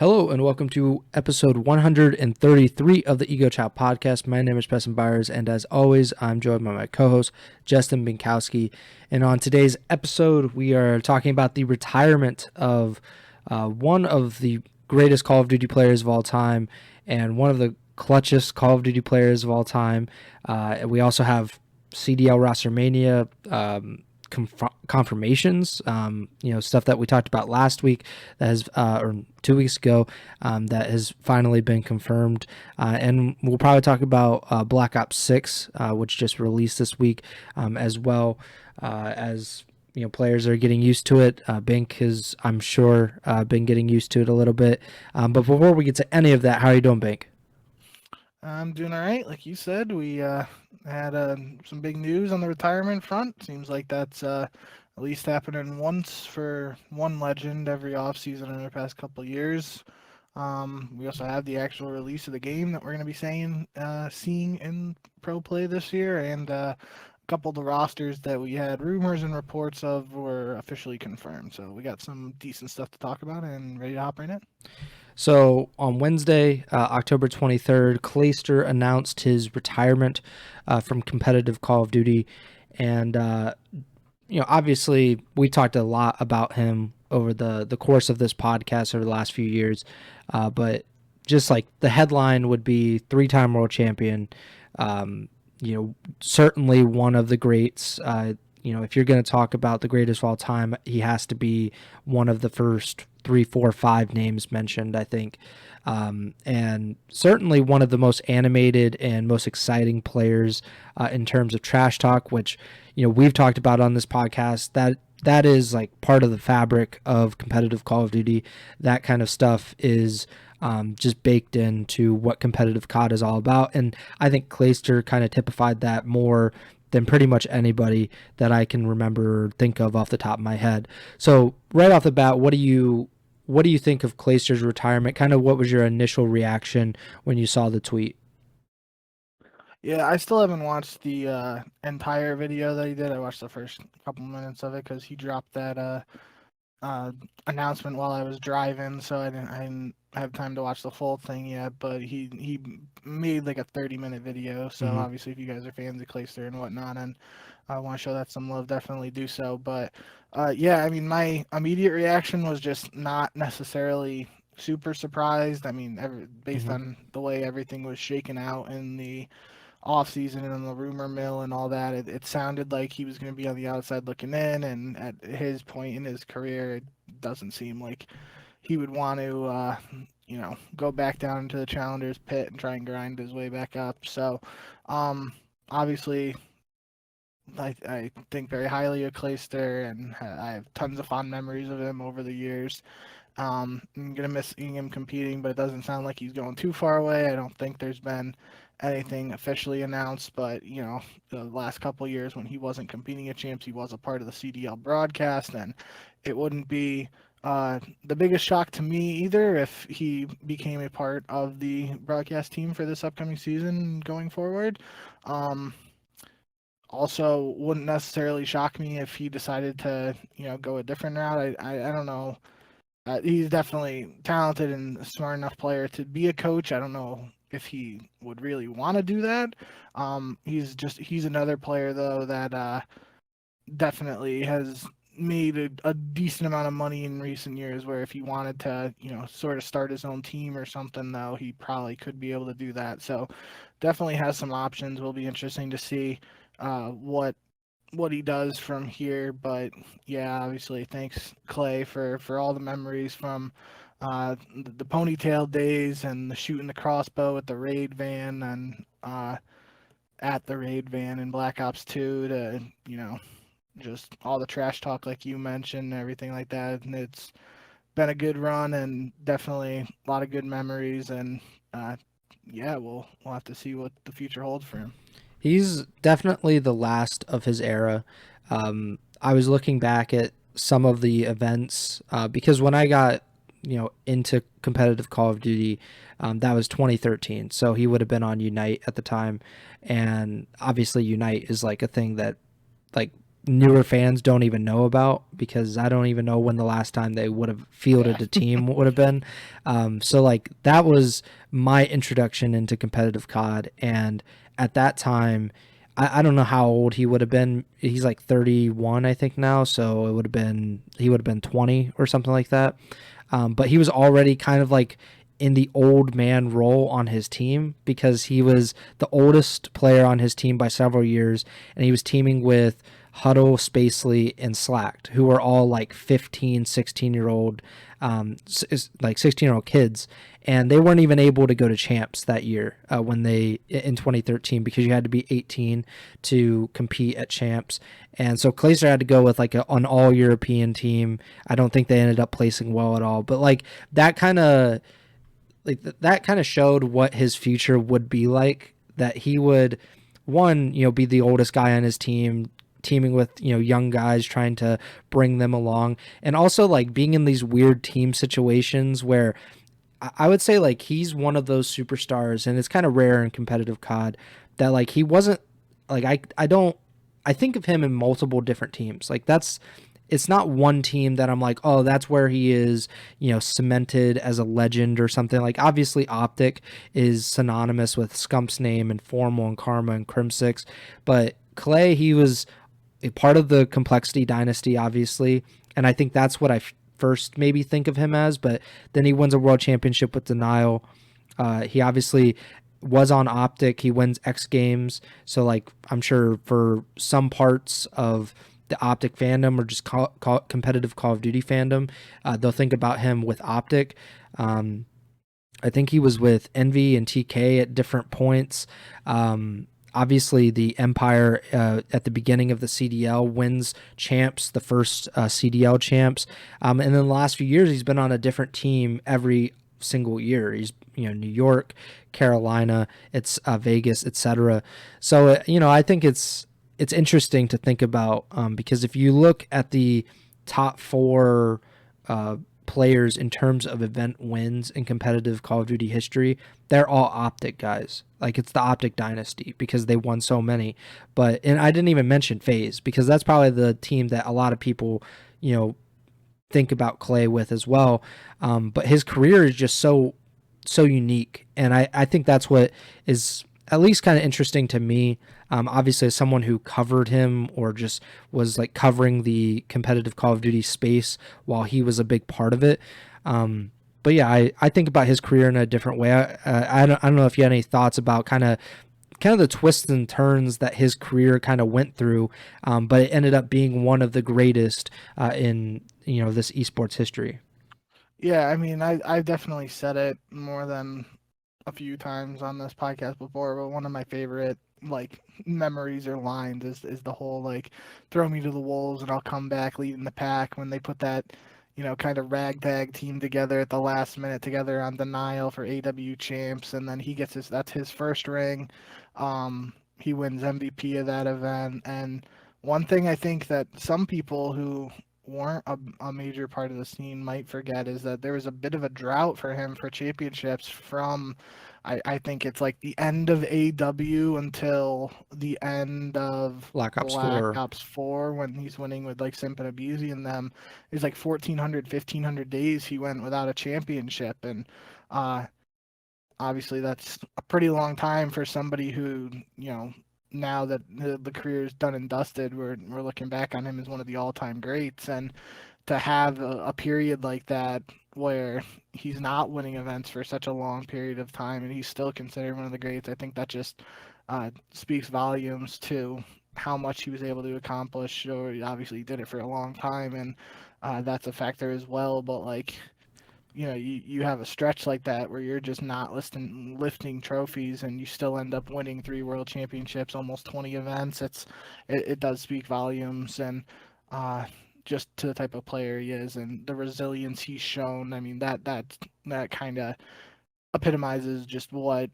Hello and welcome to episode 133 of the Ego Chall Podcast. My name is Preston Byers, and as always, I'm joined by my co-host, Justin Binkowski. And on today's episode, we are talking about the retirement of one of the greatest Call of Duty players of all time and one of the clutchest Call of Duty players of all time. We also have CDL ROSTERMANIA confirmations, stuff that we talked about last week that has, or 2 weeks ago, that has finally been confirmed. And we'll probably talk about Black Ops 6, which just released this week, as well as players are getting used to it. Bink has, I'm sure, been getting used to it a little bit. But before we get to any of that, how are you doing, Bink? I'm doing all right. Like you said, we had some big news on the retirement front. Seems like that's at least happening once for one legend every offseason in the past couple of years. We also have the actual release of the game that we're going to be seeing in pro play this year, and a couple of the rosters that we had rumors and reports of were officially confirmed. So we got some decent stuff to talk about and ready to hop right in. So on Wednesday, October 23rd, Clayster announced his retirement from competitive Call of Duty. And, obviously we talked a lot about him over the course of this podcast over the last few years. But just like the headline would be 3-time world champion, certainly one of the greats. If you're going to talk about the greatest of all time, he has to be one of the first 3, 4, 5 names mentioned, I think. And certainly one of the most animated and most exciting players in terms of trash talk, which, we've talked about on this podcast. That is like part of the fabric of competitive Call of Duty. That kind of stuff is just baked into what competitive COD is all about. And I think Clayster kind of typified that more than pretty much anybody that I can remember or think of off the top of my head. So right off the bat, what do you think of Clayster's retirement? Kind of what was your initial reaction when you saw the tweet? Yeah, I still haven't watched the entire video that he did. I watched the first couple minutes of it because he dropped that announcement while I was driving, so I didn't have time to watch the full thing yet. But he made like a 30-minute video. So Mm-hmm. obviously, if you guys are fans of Clayster and whatnot, and want to show that some love, definitely do so. But yeah, I mean, my immediate reaction was just not necessarily super surprised. I mean, based Mm-hmm. on the way everything was shaken out in the off season and the rumor mill and all that, it sounded like he was going to be on the outside looking in. And at his point in his career, it doesn't seem like he would want to, go back down into the challenger's pit and try and grind his way back up. So, obviously, I think very highly of Clayster, and I have tons of fond memories of him over the years. I'm gonna miss seeing him competing, but it doesn't sound like he's going too far away. I don't think there's been anything officially announced, but the last couple of years when he wasn't competing at champs, he was a part of the CDL broadcast, and it wouldn't be the biggest shock to me either if he became a part of the broadcast team for this upcoming season going forward. Um, Also, wouldn't necessarily shock me if he decided to, go a different route. I don't know. He's definitely talented and a smart enough player to be a coach. I don't know if he would really want to do that. He's another player though that definitely has made a decent amount of money in recent years. Where if he wanted to, sort of start his own team or something, though, he probably could be able to do that. So definitely has some options. Will be interesting to see what he does from here. But yeah, obviously, thanks Clay for all the memories from the ponytail days and the shooting the crossbow at the raid van and at the raid van in Black Ops 2 to just all the trash talk like you mentioned, everything like that. And it's been a good run and definitely a lot of good memories. And yeah, we'll have to see what the future holds for him. He's definitely the last of his era. I was looking back at some of the events because when I got into competitive Call of Duty, that was 2013. So he would have been on Unite at the time, and obviously Unite is like a thing that like newer fans don't even know about, because I don't even know when the last time they would have Yeah. fielded a team would have been. So like that was my introduction into competitive COD, and at that time, I don't know how old he would have been. He's like 31, I think now, so he would have been 20 or something like that. But he was already kind of like in the old man role on his team, because he was the oldest player on his team by several years, and he was teaming with Huddle, Spacely, and Slacked, who were all like 15, 16-year-old, like 16-year-old kids. And they weren't even able to go to champs that year when they in 2013, because you had to be 18 to compete at champs. And so Clayster had to go with like an all European team. I don't think they ended up placing well at all, but that kind of that kind of showed what his future would be like. That he would, one, be the oldest guy on his team, teaming with young guys, trying to bring them along, and also like being in these weird team situations where I would say like he's one of those superstars, and it's kind of rare in competitive COD that like he wasn't like I don't I think of him in multiple different teams. Like it's not one team that I'm like, oh, that's where he is, cemented as a legend or something. Like obviously Optic is synonymous with Scump's name and Formal and Karma and Crim6, but Clay, he was a part of the Complexity dynasty, obviously, and I think that's what I first maybe think of him as. But then he wins a world championship with Denial. He obviously was on Optic. He wins X Games. So like I'm sure for some parts of the Optic fandom, or just competitive Call of Duty fandom, they'll think about him with Optic. I think he was with Envy and TK at different points. Obviously, the Empire at the beginning of the CDL wins champs, the first CDL champs, and then the last few years he's been on a different team every single year. He's New York, Carolina, it's Vegas, etc. So I think it's interesting to think about, because if you look at the top four players in terms of event wins in competitive Call of Duty history, they're all Optic guys. Like it's the Optic dynasty, because they won so many. And I didn't even mention FaZe, because that's probably the team that a lot of people, think about Clay with as well. But his career is just so unique, and I think that's what is at least kind of interesting to me. Obviously, as someone who covered him, or just was like covering the competitive Call of Duty space while he was a big part of it. But yeah, I think about his career in a different way. I don't know if you had any thoughts about kind of the twists and turns that his career kind of went through, but it ended up being one of the greatest in this esports history. Yeah, I mean, I've definitely said it more than a few times on this podcast before, but one of my favorite like memories or lines is the whole like throw me to the wolves and I'll come back leading the pack, when they put that kind of ragtag team together at the last minute together on Denial for AW champs, and then he gets that's his first ring. He wins MVP of that event. And one thing I think that some people who weren't a major part of the scene might forget is that there was a bit of a drought for him for championships from I think it's like the end of AW until the end of Black Ops Black 4. Ops 4, when he's winning with like Simp and Abusey and them. It's like 1,400, 1,500 days he went without a championship. And uh, obviously that's a pretty long time for somebody who, now that the career is done and dusted, we're looking back on him as one of the all-time greats. And to have a period like that where he's not winning events for such a long period of time and he's still considered one of the greats, I think that just speaks volumes to how much he was able to accomplish. Or he obviously did it for a long time, and that's a factor as well. But like, you have a stretch like that where you're just not lifting trophies and you still end up winning 3 world championships, almost 20 events. It does speak volumes, and just to the type of player he is and the resilience he's shown. I mean, that kind of epitomizes just what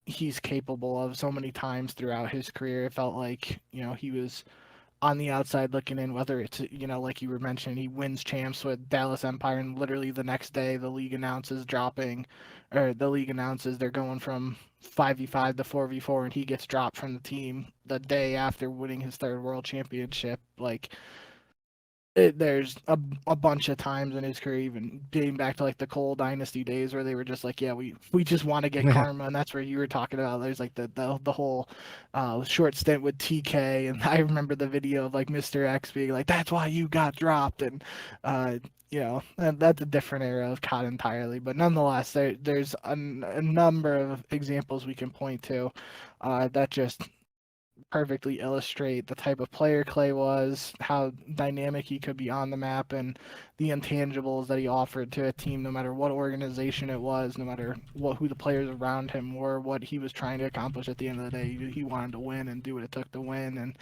he's capable of so many times throughout his career. It felt like, he was on the outside looking in, whether it's, like you were mentioning, he wins champs with Dallas Empire, and literally the next day the league announces they're going from 5v5 to 4v4, and he gets dropped from the team the day after winning his third world championship. Like, there's a bunch of times in his career, even dating back to like the Cole Dynasty days, where they were just like, yeah, we just want to get karma, and that's where you were talking about. There's like the whole short stint with TK, and I remember the video of like Mr. X being like, that's why you got dropped, and that's a different era of COD entirely. But nonetheless, there's a number of examples we can point to that just perfectly illustrate the type of player Clay was, how dynamic he could be on the map, and the intangibles that he offered to a team, no matter what organization it was, no matter who the players around him were, what he was trying to accomplish. At the end of the day, he wanted to win and do what it took to win, and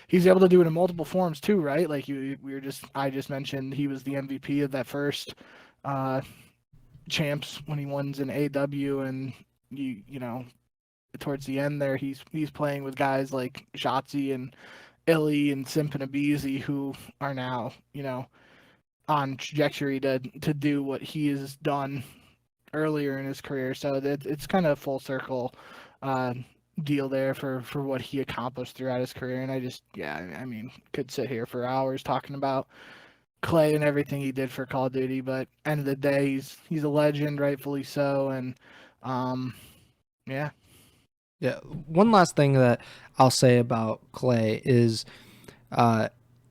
he's able to do it in multiple forms too, right? Like I just mentioned, he was the MVP of that first champs when he wins in AW, and you know towards the end there, he's playing with guys like Shotzi and Illy and Simp and Abizi, who are now, on trajectory to do what he has done earlier in his career. So it's kind of a full circle deal there for what he accomplished throughout his career. And I mean, could sit here for hours talking about Clay and everything he did for Call of Duty, but end of the day, he's a legend, rightfully so. And yeah. Yeah. One last thing that I'll say about Clay is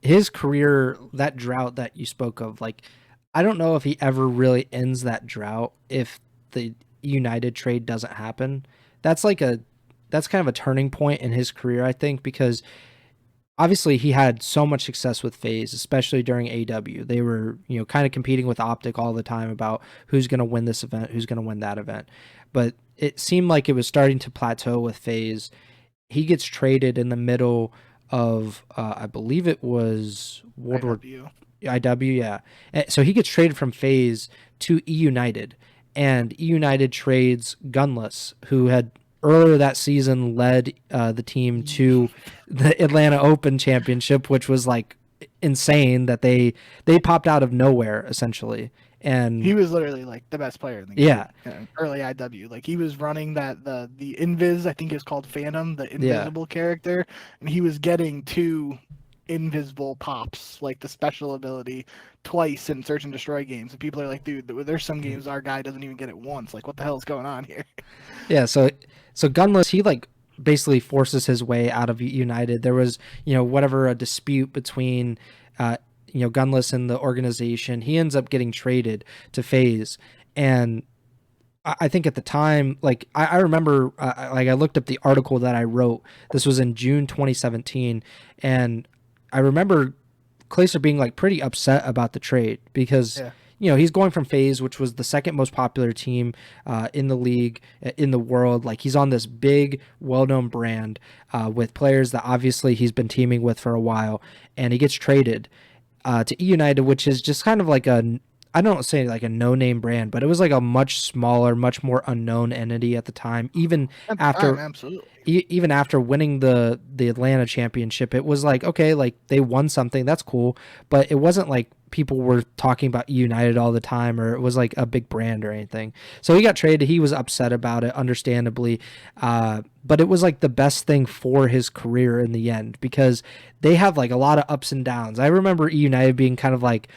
his career, that drought that you spoke of, like, I don't know if he ever really ends that drought if the United trade doesn't happen. That's kind of a turning point in his career, I think, because obviously he had so much success with FaZe, especially during AW. They were, kind of competing with Optic all the time about who's going to win this event, who's going to win that event. But it seemed like it was starting to plateau with FaZe. He gets traded in the middle of, I believe it was World War IW, yeah. So he gets traded from FaZe to E United, and E United trades Gunless, who had earlier that season led the team to the Atlanta Open Championship, which was like insane that they popped out of nowhere essentially. And he was literally like the best player in the game. Early IW. Like, he was running the Invis, I think it's called Phantom, the invisible character, and he was getting 2 invisible pops, like the special ability, twice in Search and Destroy games. And people are like, dude, there's some games our guy doesn't even get it once. Like, what the hell is going on here? Yeah, so Gunless, he like basically forces his way out of United. There was, a dispute between Gunless and the organization. He ends up getting traded to FaZe, and I think at the time, like, I remember, I looked up the article that I wrote. This was in June 2017, and I remember Clayster being like pretty upset about the trade because he's going from FaZe, which was the second most popular team in the league, in the world. Like, he's on this big, well-known brand with players that obviously he's been teaming with for a while, and he gets traded to E United, which is just kind of like I don't say like a no-name brand, but it was like a much smaller, much more unknown entity at the time. Even even after winning the Atlanta championship, it was like, okay, like they won something, that's cool, but it wasn't like people were talking about United all the time, or it was like a big brand or anything. So he got traded. He was upset about it, understandably, but it was like the best thing for his career in the end, because they have like a lot of ups and downs. I remember E United being kind of like,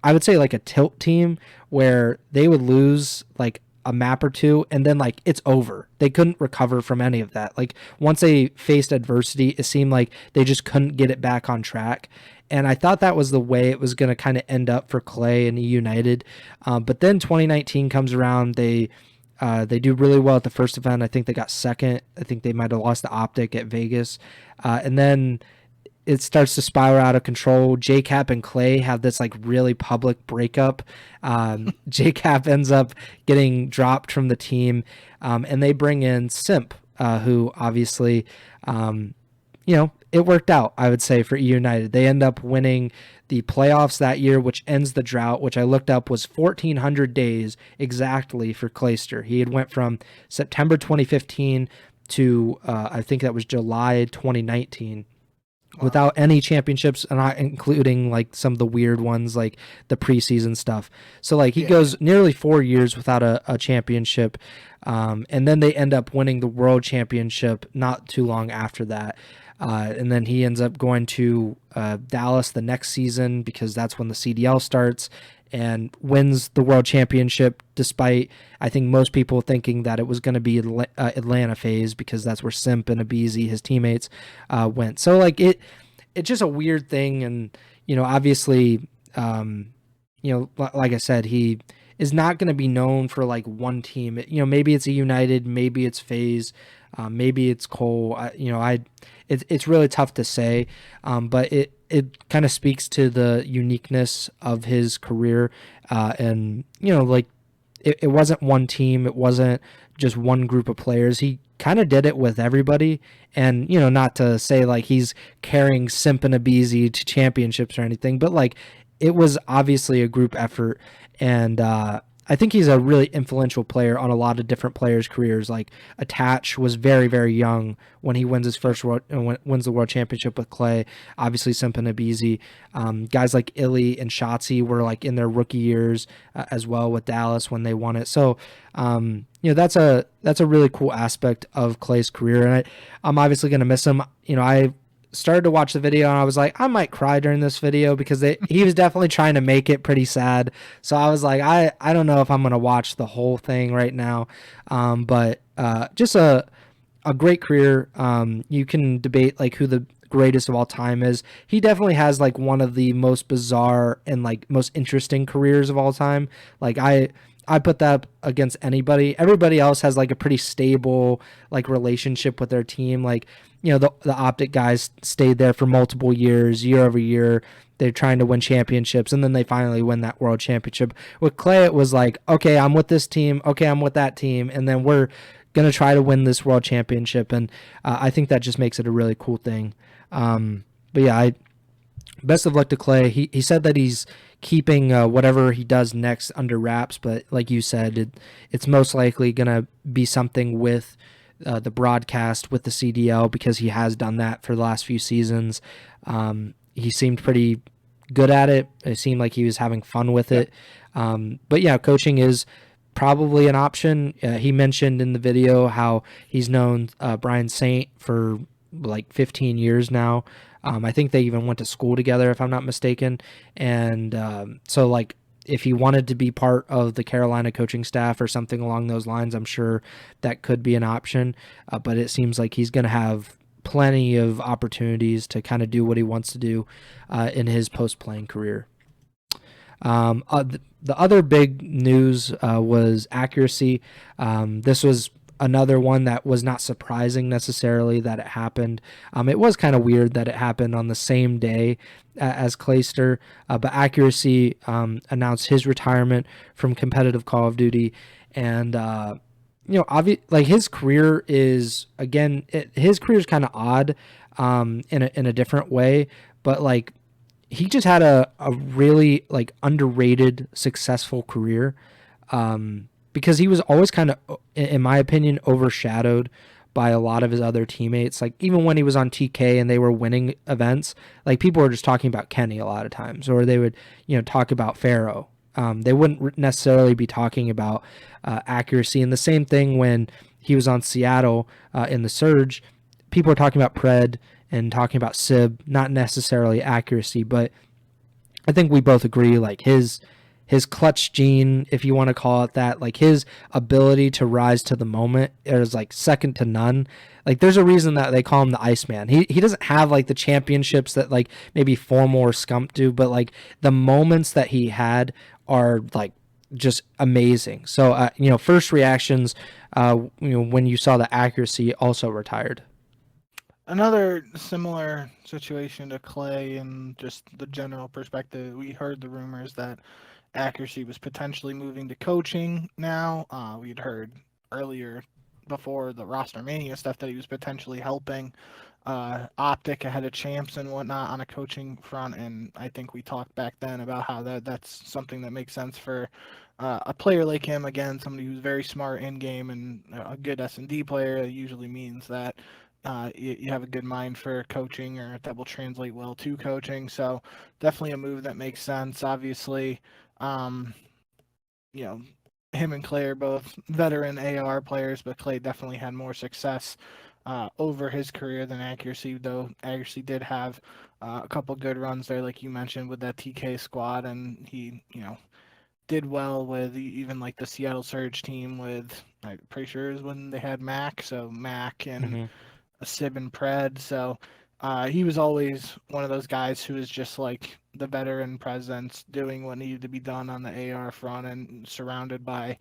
I would say like a tilt team, where they would lose like a map or two and then like it's over. They couldn't recover from any of that. Like, once they faced adversity, it seemed like they just couldn't get it back on track. And I thought that was the way it was going to kind of end up for Clay and E United. But then 2019 comes around. They do really well at the first event. I think they got second. I think they might have lost the Optic at Vegas. And then it starts to spiral out of control. JCap and Clay have this like really public breakup. JCap ends up getting dropped from the team, and they bring in Simp, who obviously, it worked out, I would say, for E United. They end up winning the playoffs that year, which ends the drought, which I looked up was 1,400 days exactly for Clayster. He had went from September 2015 to I think that was July 2019. Wow. without any championships, and not including like some of the weird ones like the preseason stuff. So like he Yeah. goes nearly 4 years without a championship, and then they end up winning the world championship not too long after that. And then he ends up going to Dallas the next season because that's when the CDL starts, and wins the world championship despite I think most people thinking that it was going to be Atlanta phase because that's where Simp and Abizi, his teammates, went. So like it's just a weird thing, and obviously, like I said, he is not going to be known for like one team. Maybe it's a United, maybe it's FaZe, maybe it's Cole. It's really tough to say, but it kind of speaks to the uniqueness of his career, and like it wasn't one team, it wasn't just one group of players. He kind of did it with everybody, and not to say like he's carrying Simp and Abizi to championships or anything, but like it was obviously a group effort, and I think he's a really influential player on a lot of different players' careers. Like Attach was very, very young when he wins his first world, wins the world championship with Clay. Obviously, Simp and Abizi. Guys like Illy and Shotzi were like in their rookie years as well with Dallas when they won it. So, that's a really cool aspect of Clay's career, and I'm obviously gonna miss him. I started to watch the video and I was like, I might cry during this video because he was definitely trying to make it pretty sad. So I was like, I don't know if I'm gonna watch the whole thing right now, but just a great career. You can debate like who the greatest of all time is. He definitely has like one of the most bizarre and like most interesting careers of all time. Like I put that up against anybody. Everybody else has like a pretty stable like relationship with their team. Like the Optic guys stayed there for multiple years, year over year. They're trying to win championships, and then they finally win that world championship. With Clay, it was like, okay, I'm with this team. Okay, I'm with that team, and then we're gonna try to win this world championship. And I think that just makes it a really cool thing. But yeah, best of luck to Clay. He said that he's keeping whatever he does next under wraps, but like you said, it's most likely gonna be something with the broadcast with the CDL because he has done that for the last few seasons. He seemed pretty good at it. It seemed like he was having fun with it. But yeah, coaching is probably an option. He mentioned in the video how he's known Brian Saint for like 15 years now. I think they even went to school together, if I'm not mistaken. And so, like, if he wanted to be part of the Carolina coaching staff or something along those lines, I'm sure that could be an option. But it seems like he's going to have plenty of opportunities to kind of do what he wants to do in his post-playing career. The other big news was Accuracy. This was another one that was not surprising necessarily that it happened. It was kind of weird that it happened on the same day as Clayster, but Accuracy announced his retirement from competitive Call of Duty, and like his career is his career is kind of odd in a different way, but like he just had a really like underrated successful career. Because he was always kind of, in my opinion, overshadowed by a lot of his other teammates. Like even when he was on TK and they were winning events, like people were just talking about Kenny a lot of times, or they would, talk about Pharaoh. They wouldn't necessarily be talking about Accuracy. And the same thing when he was on Seattle in the Surge, people were talking about Pred and talking about Sib, not necessarily Accuracy, but I think we both agree like his clutch gene, if you want to call it that, like his ability to rise to the moment is like second to none. Like there's a reason that they call him the Iceman. He doesn't have like the championships that like maybe Formal or Scump do, but like the moments that he had are like just amazing. So first reactions when you saw the Accuracy also retired. Another similar situation to Clay and just the general perspective, we heard the rumors that Accuracy was potentially moving to coaching now. We'd heard earlier before the ROSTERMANIA stuff that he was potentially helping Optic ahead of champs and whatnot on a coaching front, and I think we talked back then about how that's something that makes sense for a player like him. Again, somebody who's very smart in game and a good S&D player. It usually means that you have a good mind for coaching, or that will translate well to coaching. So definitely a move that makes sense. Obviously, um, you know, him and Clay are both veteran AR players, but Clay definitely had more success over his career than Accuracy, though Accuracy did have a couple good runs there, like you mentioned, with that TK squad, and he, did well with even like the Seattle Surge team with, I'm pretty sure it was when they had Mac, so Mac and Hmm. a Sib and Pred. So he was always one of those guys who was just like the veteran presence, doing what needed to be done on the AR front, and surrounded by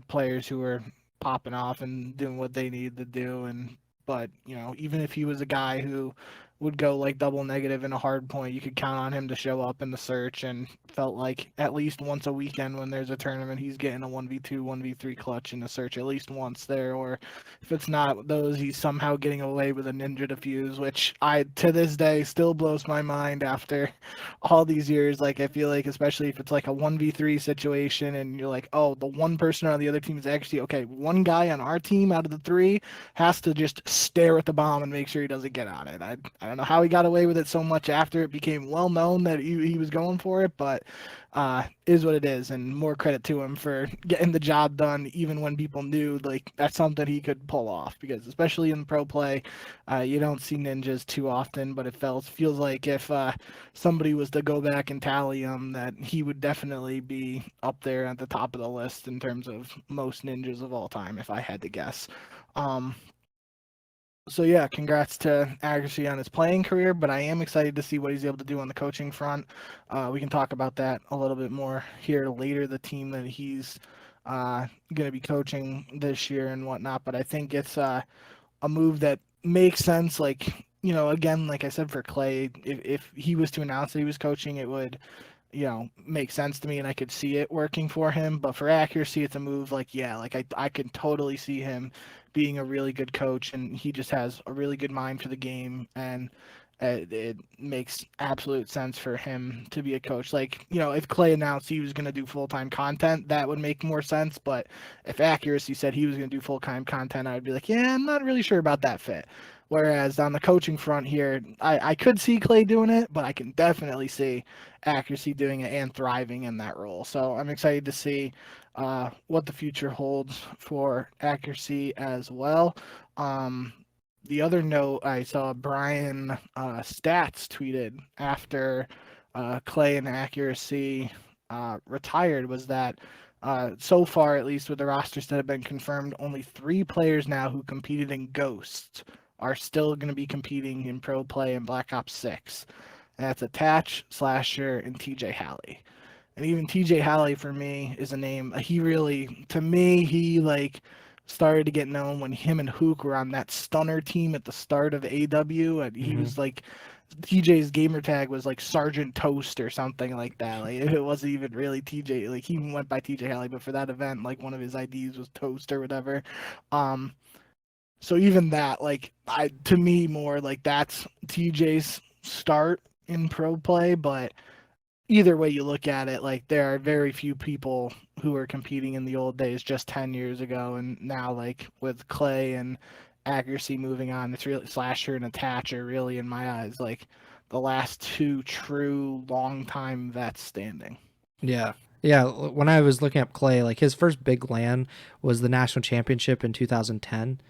players who were popping off and doing what they needed to do. And but even if he was a guy who would go like double negative in a hard point, you could count on him to show up in the search, and felt like at least once a weekend when there's a tournament, he's getting a 1v2, 1v3 clutch in the search at least once there. Or if it's not those, he's somehow getting away with a ninja defuse, which I to this day still blows my mind after all these years. Like, I feel like, especially if it's like a 1v3 situation and you're like, oh, the one person on the other team is actually okay, one guy on our team out of the three has to just stare at the bomb and make sure he doesn't get on it. I don't know how he got away with it so much after it became well known that he was going for it, but is what it is, and more credit to him for getting the job done even when people knew like that's something he could pull off, because especially in pro play, you don't see ninjas too often, but it feels like if somebody was to go back and tally him, that he would definitely be up there at the top of the list in terms of most ninjas of all time, if I had to guess. um so yeah, congrats to Agassi on his playing career, but I am excited to see what he's able to do on the coaching front. We can talk about that a little bit more here later, the team that he's going to be coaching this year and whatnot. But I think it's a move that makes sense. Like, again, like I said, for Clay, if he was to announce that he was coaching, it would make sense to me, and I could see it working for him. But for Accuracy, it's a move like, yeah, like I could totally see him being a really good coach, and he just has a really good mind for the game, and it makes absolute sense for him to be a coach. Like, if Clay announced he was going to do full-time content, that would make more sense. But if Accuracy said he was going to do full-time content, I would be like, yeah, I'm not really sure about that fit. Whereas on the coaching front here, I could see Clay doing it, but I can definitely see Accuracy doing it and thriving in that role. So I'm excited to see what the future holds for Accuracy as well. Um, the other note, I saw Brian Stats tweeted after Clay and Accuracy retired, was that so far, at least with the rosters that have been confirmed, only 3 players now who competed in Ghosts are still going to be competing in Pro Play and Black Ops 6. And that's Attach, Slasher, and TJ Halley. And even TJ Halley for me is a name. He really, to me, he like started to get known when him and Hook were on that Stunner team at the start of AW, and he Hmm. was like, TJ's gamer tag was like Sergeant Toast or something like that. Like, it wasn't even really TJ. Like, he went by TJ Halley, but for that event, like, one of his IDs was Toast or whatever. Um, so even that, like, to me, more like that's TJ's start in pro play. But either way you look at it, like, there are very few people who were competing in the old days just 10 years ago, and now, like, with Clay and Accuracy moving on, it's really Slasher and Attach are really, in my eyes, like the last 2 true long time vets standing. Yeah. Yeah. When I was looking up Clay, like his first big LAN was the national championship in 2010,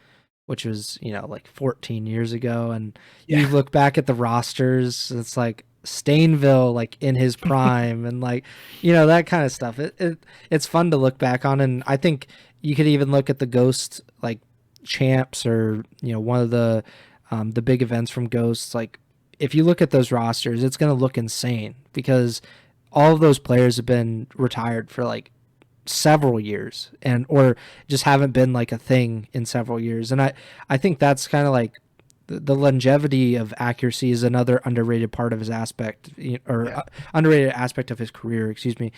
which was, like 14 years ago. And you Yeah. look back at the rosters, it's like Stainville, like in his prime, and like, that kind of stuff. It's fun to look back on. And I think you could even look at the Ghost, like, champs, or, one of the big events from Ghosts. Like, if you look at those rosters, it's going to look insane because all of those players have been retired for like several years, and or just haven't been like a thing in several years. And I think that's kind of like the longevity of Accuracy is another underrated part of his aspect, or Yeah. underrated aspect of his career, excuse me.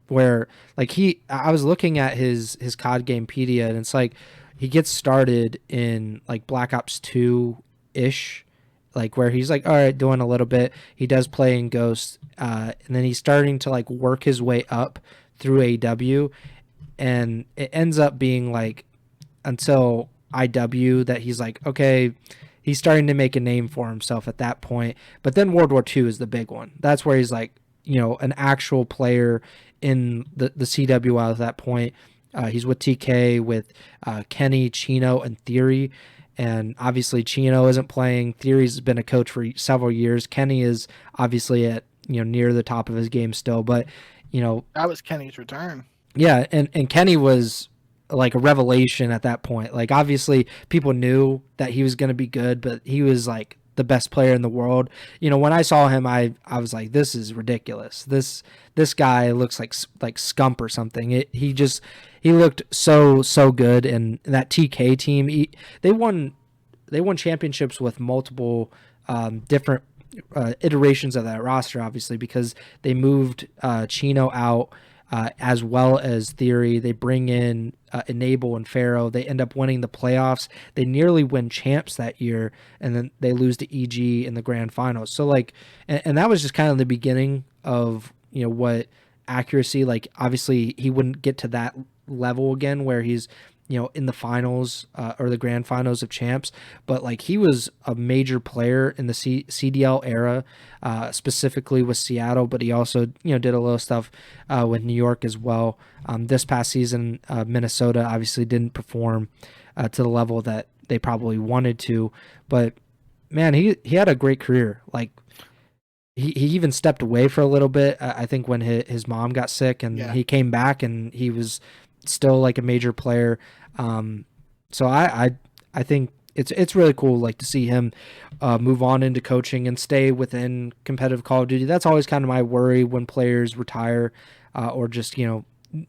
Where like I was looking at his COD Gamepedia, and it's like he gets started in like Black Ops 2 ish, like where he's like, all right, doing a little bit. He does play in Ghost, and then he's starting to like work his way up through AW, and it ends up being like until IW that he's like, okay, he's starting to make a name for himself at that point. But then World War II is the big one. That's where he's like, an actual player in the CWL at that point. He's with TK, with Kenny, Chino, and Theory. And obviously Chino isn't playing. Theory's been a coach for several years. Kenny is obviously at near the top of his game still, but that was Kenny's return. Yeah, and Kenny was like a revelation at that point. Like obviously people knew that he was going to be good, but he was like the best player in the world. When I saw him, I was like, this is ridiculous. This guy looks like Scump or something. He looked so good, and that TK team, they won championships with multiple different iterations of that roster, obviously, because they moved Chino out as well as Theory. They bring in Enable and Pharaoh. They end up winning the playoffs. They nearly win champs that year, and then they lose to EG in the grand finals. So and that was just kind of the beginning of what Accuracy. Like obviously he wouldn't get to that level again where he's in the finals or the grand finals of champs, but like he was a major player in the CDL era, specifically with Seattle, but he also did a little stuff with New York as well. This past season, Minnesota obviously didn't perform to the level that they probably wanted to, but man, he had a great career. Like he even stepped away for a little bit, I think, when his mom got sick, and he came back and he was still like a major player. So I think it's really cool like to see him move on into coaching and stay within competitive Call of Duty. That's always kind of my worry when players retire, or just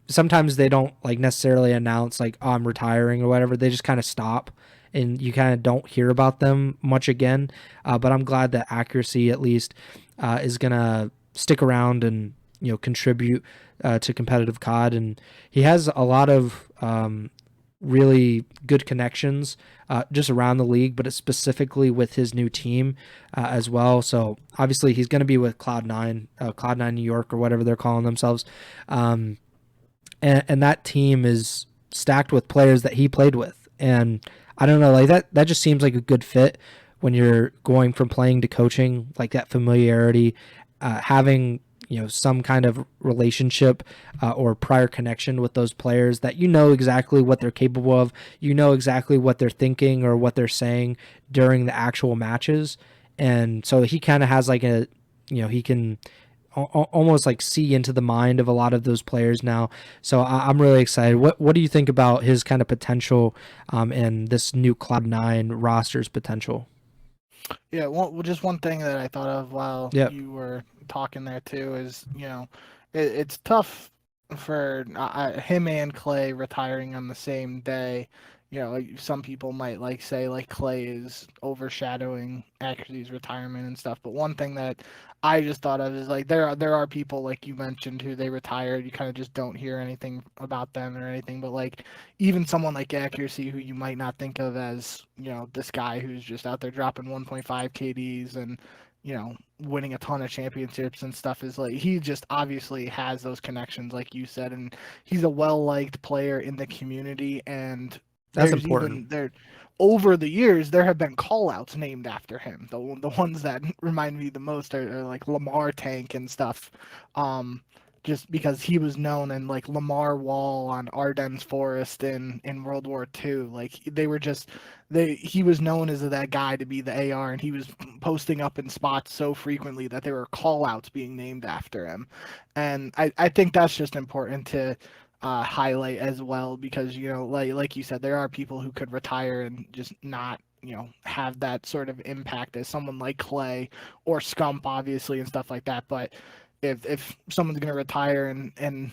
sometimes they don't like necessarily announce like, oh, I'm retiring or whatever. They just kind of stop, and you kind of don't hear about them much again. But I'm glad that Accuracy at least is gonna stick around and contribute to competitive COD, and he has a lot of really good connections just around the league, but it's specifically with his new team as well. So obviously he's going to be with Cloud9 New York or whatever they're calling themselves, and that team is stacked with players that he played with, and I don't know, like that just seems like a good fit when you're going from playing to coaching, like that familiarity, having some kind of relationship or prior connection with those players, that exactly what they're capable of, exactly what they're thinking or what they're saying during the actual matches. And so he kind of has like he can almost like see into the mind of a lot of those players now. So I'm really excited. What do you think about his kind of potential and this new Cloud9 roster's potential? Yeah, just one thing that I thought of while you were talking there too is, it's tough for him and Clay retiring on the same day. Like some people might say like Clay is overshadowing Accuracy's retirement and stuff. But one thing that I just thought of is like there are people like you mentioned who they retired. You kind of just don't hear anything about them or anything. But like even someone like Accuracy, who you might not think of as this guy who's just out there dropping 1.5 KDs and winning a ton of championships and stuff, is like he just obviously has those connections like you said, and he's a well-liked player in the community. And that's important. Over the years, there have been call-outs named after him. The ones that remind me the most are like Lamar Tank and stuff, just because he was known, and like Lamar Wall on Ardennes Forest in World War II. Like he was known as that guy to be the AR, and he was posting up in spots so frequently that there were call-outs being named after him. And I think that's just important to highlight as well, because like you said, there are people who could retire and just not have that sort of impact as someone like Clay or Scump, obviously, and stuff like that. But if someone's going to retire and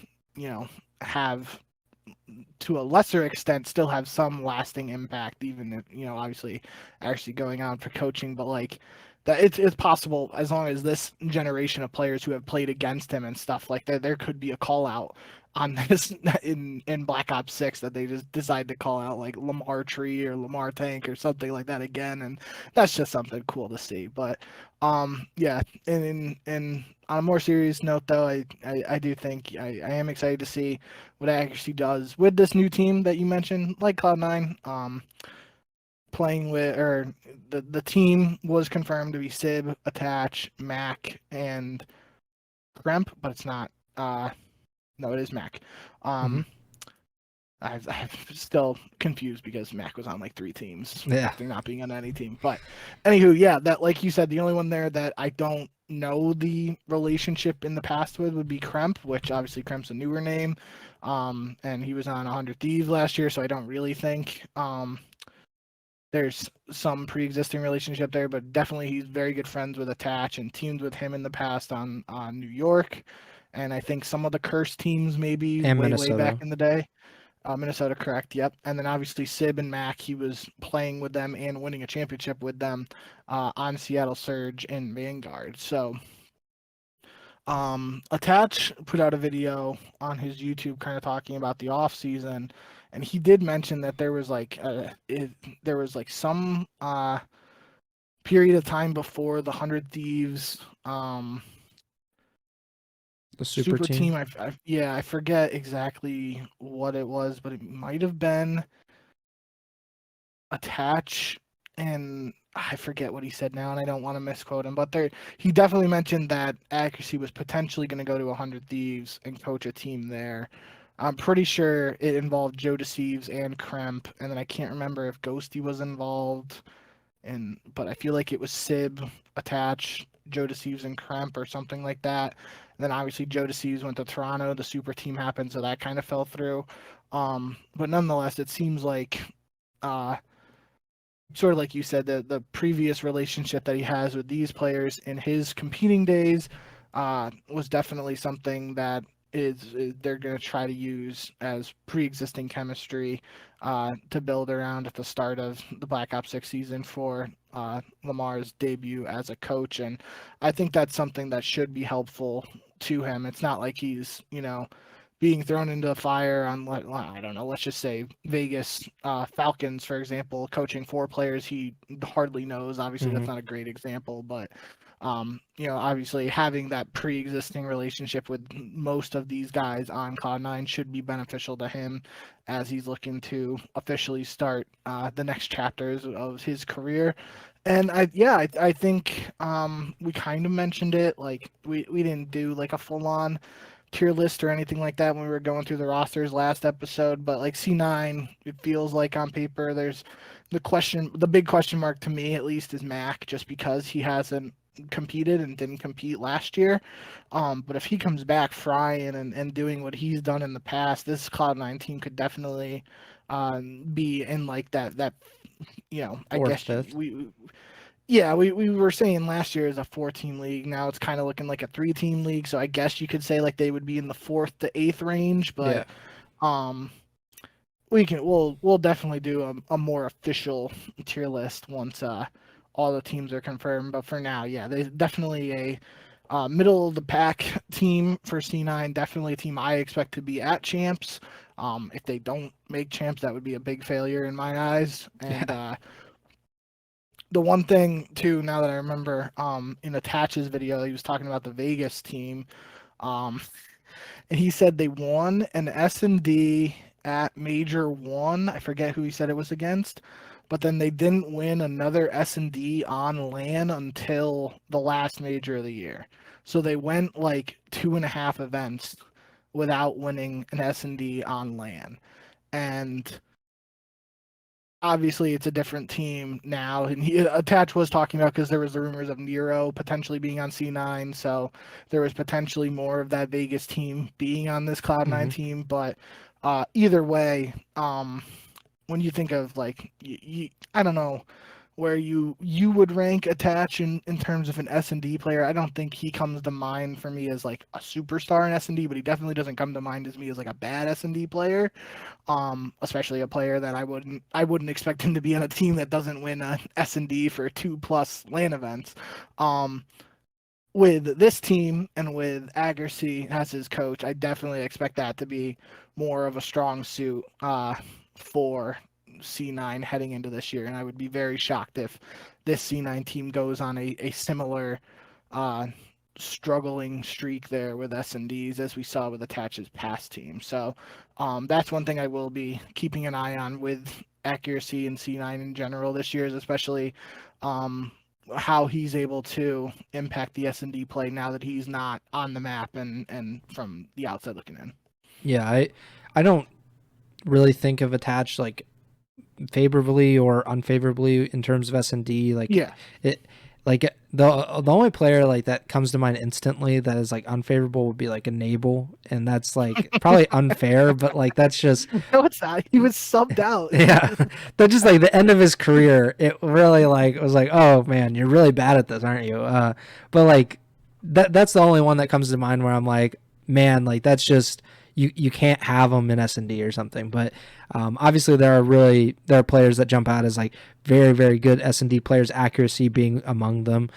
have, to a lesser extent, still have some lasting impact, even if obviously actually going on for coaching, but like that it's possible, as long as this generation of players who have played against him and stuff like that, there could be a call out on this in Black Ops 6 that they just decide to call out like Lamar Tree or Lamar Tank or something like that again, and that's just something cool to see. But yeah, and on a more serious note though, I do think I am excited to see what Accuracy does with this new team that you mentioned, like Cloud9. playing with, or the team was confirmed to be Sib, Attach, Mac, and Kremp, but it's not. No, it is Mac. Mm-hmm. I'm still confused because Mac was on like 3 teams Yeah. after not being on any team. But anywho, yeah, that, like you said, the only one there that I don't know the relationship in the past with would be Kremp, which obviously Kremp's a newer name. And he was on 100 Thieves last year, so I don't really think there's some pre-existing relationship there, but definitely he's very good friends with Attach and teamed with him in the past on New York, and I think some of the Curse teams maybe And way back Minnesota. in the day. Minnesota, correct? Yep. And then obviously Sib and Mac, he was playing with them and winning a championship with them on Seattle Surge and Vanguard. So Attach put out a video on his YouTube kind of talking about the off season, and he did mention that there was like some period of time before the 100 Thieves The super super team. team. I forget exactly what it was, but it might have been Attach, and I forget what he said now, and I don't want to misquote him, but he definitely mentioned that Accuracy was potentially going to go to 100 Thieves and coach a team there. I'm pretty sure it involved Joe Deceives and Kremp, and then I can't remember if Ghosty was involved, but I feel like it was Sib, Attach, Joe Deceives, and Kremp or something like that. And then obviously Joe Deceives went to Toronto, the super team happened, so that kind of fell through. But nonetheless, it seems like uh, sort of like you said, the previous relationship that he has with these players in his competing days was definitely something that is they're going to try to use as pre-existing chemistry to build around at the start of the Black Ops 6 season for Lamar's debut as a coach. And I think that's something that should be helpful to him. It's not like he's, being thrown into the fire on, I don't know, let's just say Vegas Falcons, for example, coaching 4 players he hardly knows. Obviously, Mm-hmm. that's not a great example, but obviously having that pre-existing relationship with most of these guys on Cloud9 should be beneficial to him as he's looking to officially start the next chapters of his career. And I think we kind of mentioned it. Like we didn't do like a full on tier list or anything like that when we were going through the rosters last episode, but like C9, it feels like on paper there's the big question mark to me at least is Mac, just because he hasn't competed and didn't compete last year. But if he comes back frying and doing what he's done in the past, this Cloud9 team could definitely be in like that I Fourth, guess fifth. we were saying last year is a 4-team league. Now it's kind of looking like a 3-team league. So I guess you could say like they would be in the 4th to 8th range. Yeah. But um, we'll definitely do a more official tier list once all the teams are confirmed. But for now, yeah, there's definitely a middle of the pack team for C9. Definitely a team I expect to be at champs. If they don't make champs, that would be a big failure in my eyes. And Yeah. the one thing too, now that I remember, in Attach's video, he was talking about the Vegas team, um, and he said they won an S&D at Major 1. I forget who he said it was against, but then they didn't win another S&D on LAN until the last Major of the year. So they went like 2.5 events without winning an S&D on LAN, and obviously it's a different team now, and Attach was talking about, because there was the rumors of Nero potentially being on C9, so there was potentially more of that Vegas team being on this Cloud9 Mm-hmm. team. But either way, when you think of like I don't know where you would rank Attach in terms of an S&D player. I don't think he comes to mind for me as like a superstar in S&D, but he definitely doesn't come to mind as me as like a bad S&D player. Especially a player that I wouldn't expect him to be on a team that doesn't win a S&D for 2+ LAN events. Um, with this team and with Accuracy as his coach, I definitely expect that to be more of a strong suit for C9 heading into this year. And I would be very shocked if this C9 team goes on a similar uh, struggling streak there with S&Ds as we saw with Attach's past team. So that's one thing I will be keeping an eye on with accuracy in C9 in general this year, is especially how he's able to impact the S&D play now that he's not on the map and from the outside looking in. Yeah, I don't really think of Attach like favorably or unfavorably in terms of S&D. Like Yeah. it, like the only player like that comes to mind instantly that is like unfavorable would be like a Nabel, and that's like probably unfair, but like that's just No, it's not. He was subbed out. yeah, that's just like the end of his career. It really like was like, oh man, you're really bad at this, aren't you? But like that's the only one that comes to mind where I'm like, man, like that's just you can't have them in S&D or something. But obviously there are players that jump out as like very very good S&D players, accuracy being among them.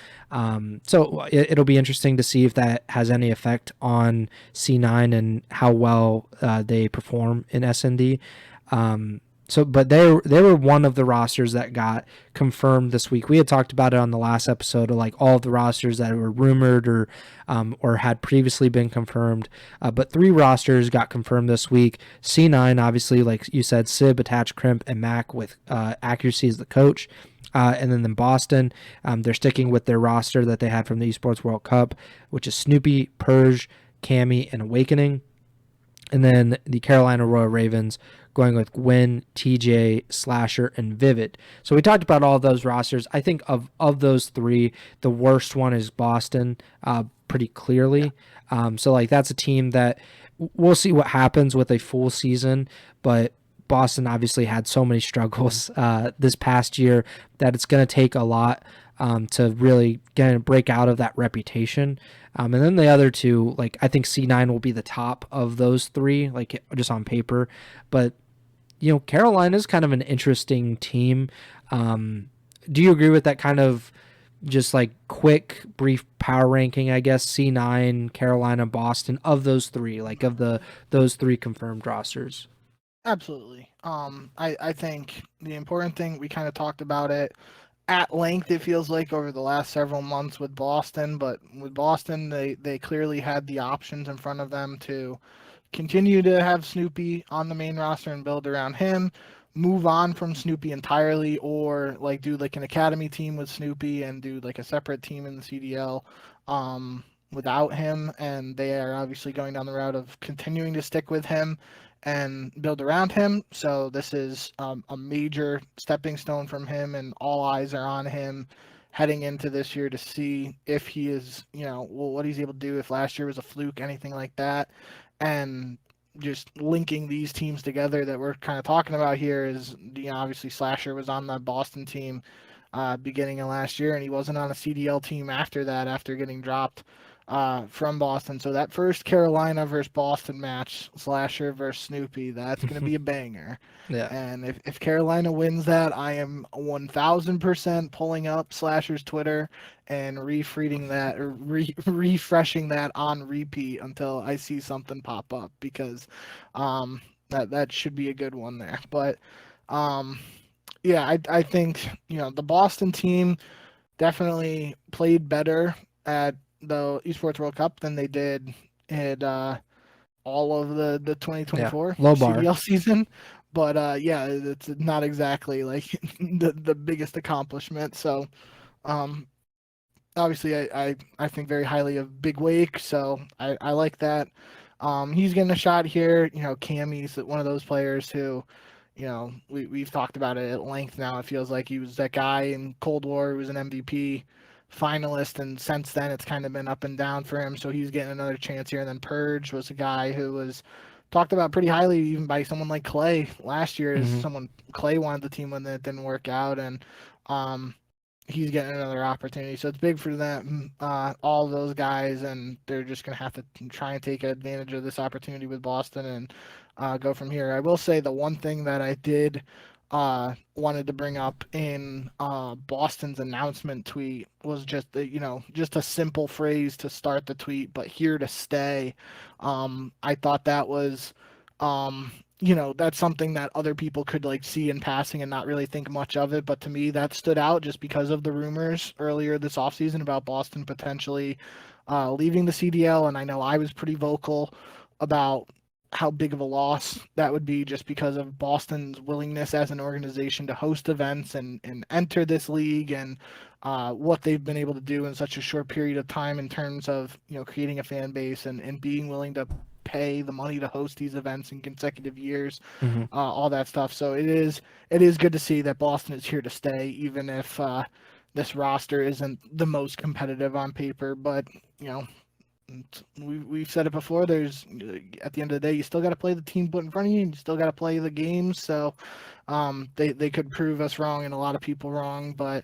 So it'll be interesting to see if that has any effect on C9 and how well they perform in S&D. But they were one of the rosters that got confirmed this week. We had talked about it on the last episode of like all of the rosters that were rumored or had previously been confirmed. But 3 rosters got confirmed this week. C9, obviously, like you said, Sib, Attach, Crimp, and Mac with Accuracy as the coach. And then in Boston, they're sticking with their roster that they had from the Esports World Cup, which is Snoopy, Purge, Cammy, and Awakening. And then the Carolina Royal Ravens going with Gwen, TJ, Slasher, and Vivid. So we talked about all of those rosters. I think of those 3, the worst one is Boston, pretty clearly. So like that's a team that we'll see what happens with a full season, but Boston obviously had so many struggles this past year that it's going to take a lot to really break out of that reputation. And then the other 2, like I think C9 will be the top of those 3, like just on paper. But Carolina is kind of an interesting team. Do you agree with that kind of just like quick, brief power ranking? I guess C9, Carolina, Boston of those 3, like of those 3 confirmed rosters. Absolutely. I think the important thing, we kind of talked about it at length, it feels like, over the last several months with Boston, but with Boston, they clearly had the options in front of them to continue to have Snoopy on the main roster and build around him, move on from Snoopy entirely, or like do like an academy team with Snoopy and do like a separate team in the CDL without him. And they are obviously going down the route of continuing to stick with him and build around him. So this is a major stepping stone from him, and all eyes are on him heading into this year to see if he is, what he's able to do, if last year was a fluke, anything like that. And just linking these teams together that we're kind of talking about here is, obviously Slasher was on the Boston team beginning of last year, and he wasn't on a CDL team after that, after getting dropped from Boston. So that first Carolina versus Boston match, Slasher versus Snoopy, that's going to be a banger. Yeah. And if Carolina wins that, I am 1000% pulling up Slasher's Twitter and refreshing that on repeat until I see something pop up, because that should be a good one there. But yeah, I think the Boston team definitely played better at the Esports World Cup than they did at all of the 2024 low bar. CDL season. But yeah, it's not exactly like the biggest accomplishment. So obviously I think very highly of Big Wake, so I like that. He's getting a shot here. Cammy's one of those players who, we've talked about it at length now. It feels like he was that guy in Cold War who was an MVP finalist, and since then it's kind of been up and down for him, so he's getting another chance here. And then Purge was a guy who was talked about pretty highly even by someone like Clay last year, as someone Clay wanted the team when it didn't work out, and he's getting another opportunity. So it's big for them, all those guys, and they're just going to have to try and take advantage of this opportunity with Boston and go from here. I will say the one thing that I did wanted to bring up in Boston's announcement tweet was just just a simple phrase to start the tweet, but here to stay. I thought that was that's something that other people could like see in passing and not really think much of it, but to me that stood out just because of the rumors earlier this offseason about Boston potentially leaving the CDL. And I know I was pretty vocal about how big of a loss that would be just because of Boston's willingness as an organization to host events and enter this league, and what they've been able to do in such a short period of time in terms of, creating a fan base and being willing to pay the money to host these events in consecutive years, Mm-hmm. all that stuff. So it is good to see that Boston is here to stay, even if this roster isn't the most competitive on paper. But we've said it before. There's at the end of the day, you still got to play the team put in front of you, and you still got to play the games. So they could prove us wrong and a lot of people wrong, but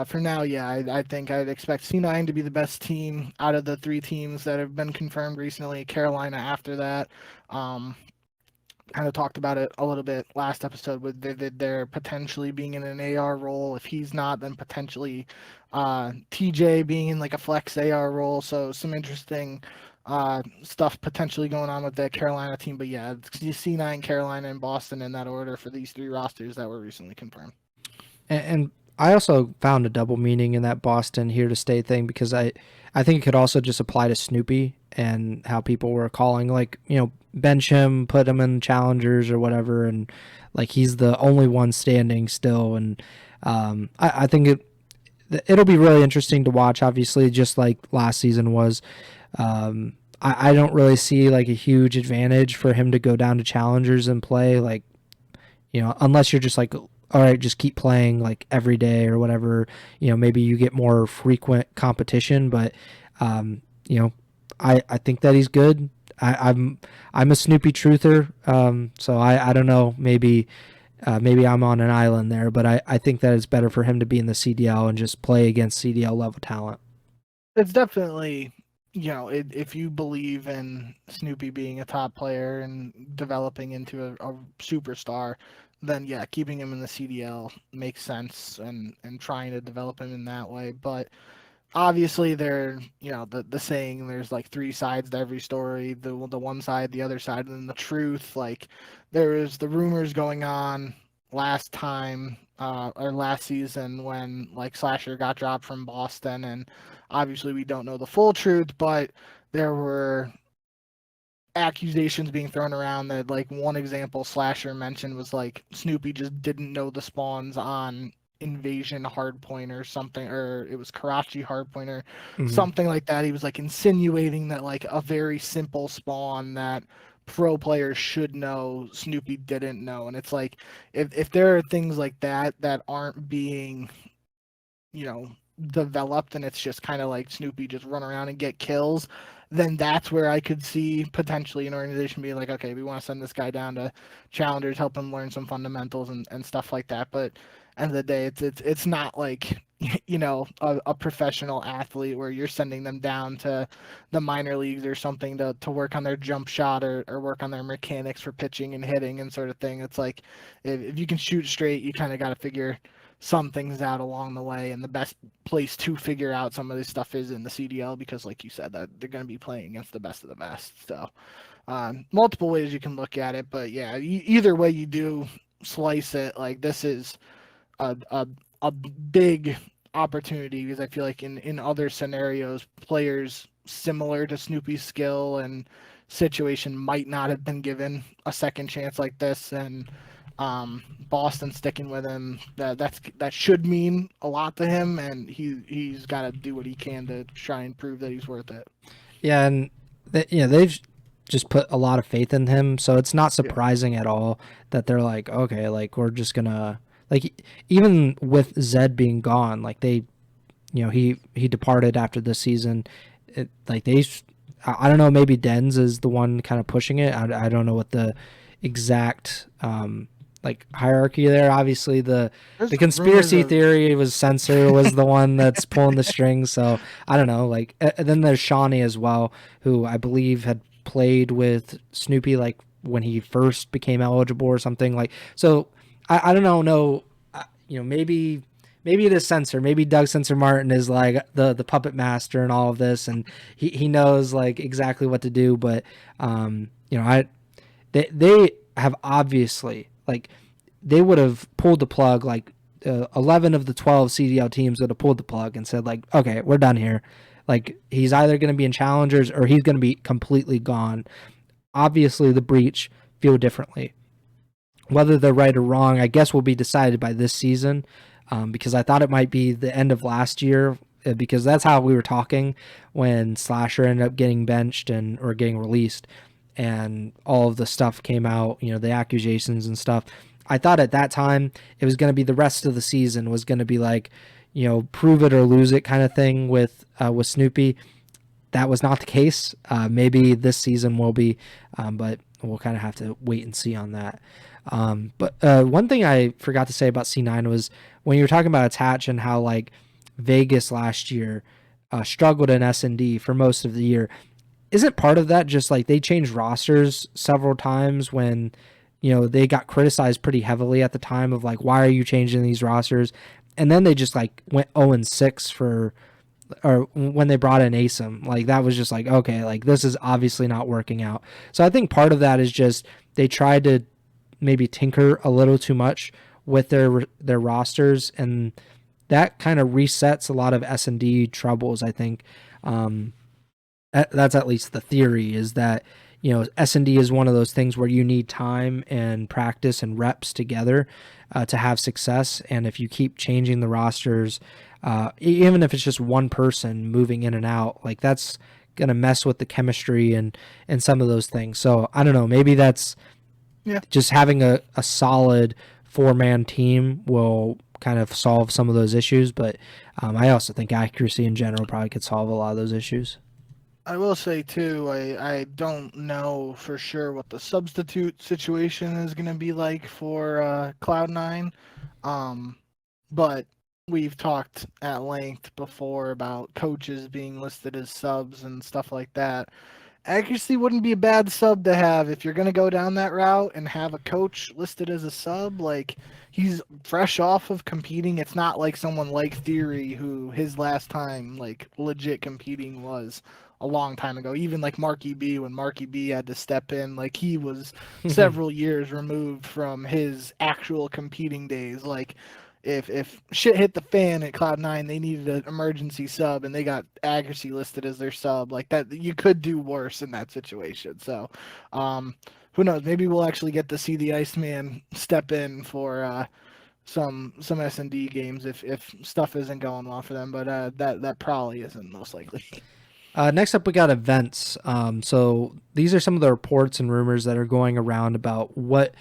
for now, yeah, I think I'd expect C9 to be the best team out of the three teams that have been confirmed recently. Carolina after that. Um, Kind of talked about it a little bit last episode with they're potentially being in an AR role. If he's not, then potentially TJ being in like a flex AR role. So some interesting stuff potentially going on with the Carolina team. But yeah, C9, Carolina, and Boston in that order for these three rosters that were recently confirmed. And I also found a double meaning in that Boston here to stay thing, because I think it could also just apply to Snoopy and how people were calling, like, bench him, put him in challengers or whatever, and like he's the only one standing still. And I think it'll be really interesting to watch, obviously, just like last season was. I don't really see like a huge advantage for him to go down to challengers and play, like, unless you're just like, all right, just keep playing like every day or whatever. Maybe you get more frequent competition, but I think that he's good. I'm a Snoopy truther, so I don't know. Maybe I'm on an island there, but I think that it's better for him to be in the CDL and just play against CDL level talent. It's definitely, if you believe in Snoopy being a top player and developing into a superstar, then yeah, keeping him in the CDL makes sense, and trying to develop him in that way. But obviously the saying, there's like three sides to every story, the one side, the other side, and then the truth. Like, there is the rumors going on last time, or last season, when like Slasher got dropped from Boston, and obviously we don't know the full truth, but there were accusations being thrown around that, like, one example Slasher mentioned was like Snoopy just didn't know the spawns on Invasion Hardpoint or something, or it was Karachi Hardpoint or something like that. He was like insinuating that like a very simple spawn that pro players should know, Snoopy didn't know. And it's like, if there are things like that that aren't being developed, and it's just kind of like Snoopy just run around and get kills, then that's where I could see potentially an organization being like, okay, we want to send this guy down to challengers, help him learn some fundamentals and stuff like that. But end of the day, it's not like a professional athlete where you're sending them down to the minor leagues or something to work on their jump shot, or work on their mechanics for pitching and hitting and sort of thing. It's like, if you can shoot straight, you kind of got to figure some things out along the way, and the best place to figure out some of this stuff is in the CDL, because like you said, that they're going to be playing against the best of the best. So multiple ways you can look at it, but yeah, either way you do slice it, like, this is a big opportunity, because I feel like in other scenarios, players similar to Snoopy's skill and situation might not have been given a second chance like this. And Boston sticking with him, that should mean a lot to him, and he's got to do what he can to try and prove that he's worth it. Yeah, and they've just put a lot of faith in him, so it's not surprising at all that they're like, okay, like, we're just gonna, like, even with Zed being gone, like, they, he departed after the season. I don't know, maybe Dens is the one kind of pushing it. I don't know what the exact like hierarchy there. Obviously the conspiracy theory was Censor was the one that's pulling the strings, so I don't know. Like, and then there's Shawnee as well, who I believe had played with Snoopy like when he first became eligible or something. Like, so I don't know. Maybe it is Censor. Maybe Doug Censor Martin is like the puppet master and all of this, and he knows like exactly what to do. But they have obviously, like, they would have pulled the plug. Like 11 of the 12 CDL teams would have pulled the plug and said like, okay, we're done here. Like, he's either going to be in challengers or he's going to be completely gone. obviously the breach feel differently. Whether they're right or wrong, I guess will be decided by this season, because I thought it might be the end of last year, because that's how we were talking when Slasher ended up getting benched or getting released, and all of the stuff came out, the accusations and stuff. I thought at that time it was going to be the rest of the season was going to be like, prove it or lose it kind of thing with Snoopy. That was not the case. Maybe this season will be, but we'll kind of have to wait and see on that. But one thing I forgot to say about C9 was when you were talking about Attach and how like Vegas last year struggled in S&D for most of the year. Isn't part of that just like they changed rosters several times when, they got criticized pretty heavily at the time of like, why are you changing these rosters? And then they just like went 0-6 or when they brought in ASIM. Like that was just like, okay, like this is obviously not working out. So I think part of that is just they tried to maybe tinker a little too much with their rosters, and that kind of resets a lot of S&D troubles. I think that's at least the theory, is that S&D is one of those things where you need time and practice and reps together to have success. And if you keep changing the rosters, even if it's just one person moving in and out, like that's gonna mess with the chemistry and some of those things. So I don't know, maybe that's just having a solid 4-man team will kind of solve some of those issues. But I also think accuracy in general probably could solve a lot of those issues. I will say too, I don't know for sure what the substitute situation is going to be like for Cloud9, but we've talked at length before about coaches being listed as subs and stuff like that. Accuracy wouldn't be a bad sub to have if you're going to go down that route and have a coach listed as a sub. Like, he's fresh off of competing. It's not like someone like Theory, who his last time like legit competing was a long time ago. Even like Marky B, when Marky B had to step in, like he was several years removed from his actual competing days. Like if shit hit the fan at Cloud9, they needed an emergency sub and they got Accuracy listed as their sub. Like that, you could do worse in that situation. So who knows? Maybe we'll actually get to see the Iceman step in for some S&D games if stuff isn't going well for them. But that probably isn't most likely. Next up, we got events. So these are some of the reports and rumors that are going around about what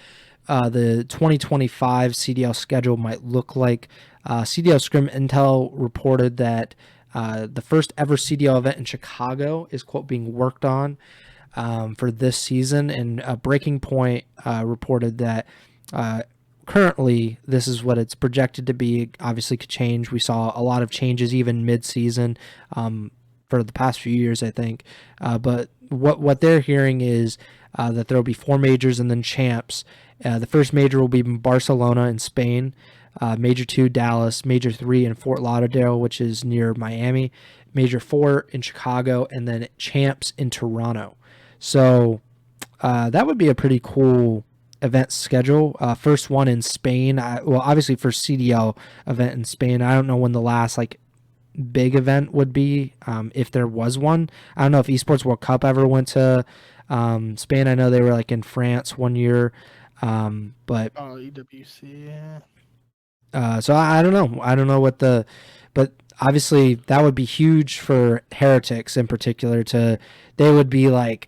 the 2025 CDL schedule might look like. CDL Scrim Intel reported that the first ever CDL event in Chicago is, quote, being worked on for this season. And Breaking Point reported that currently this is what it's projected to be. Obviously could change. We saw a lot of changes even mid-season for the past few years, I think. But what they're hearing is that there will be 4 majors and then champs. The first major will be in Barcelona in Spain, Major 2 Dallas, Major 3 in Fort Lauderdale, which is near Miami, Major 4 in Chicago, and then champs in Toronto. So that would be a pretty cool event schedule. First one in Spain. Obviously first CDL event in Spain. I don't know when the last big event would be, if there was one. I don't know if Esports World Cup ever went to Spain. I know they were in France one year, but EWC, so I don't know. I don't know but obviously that would be huge for Heretics in particular. They would be like,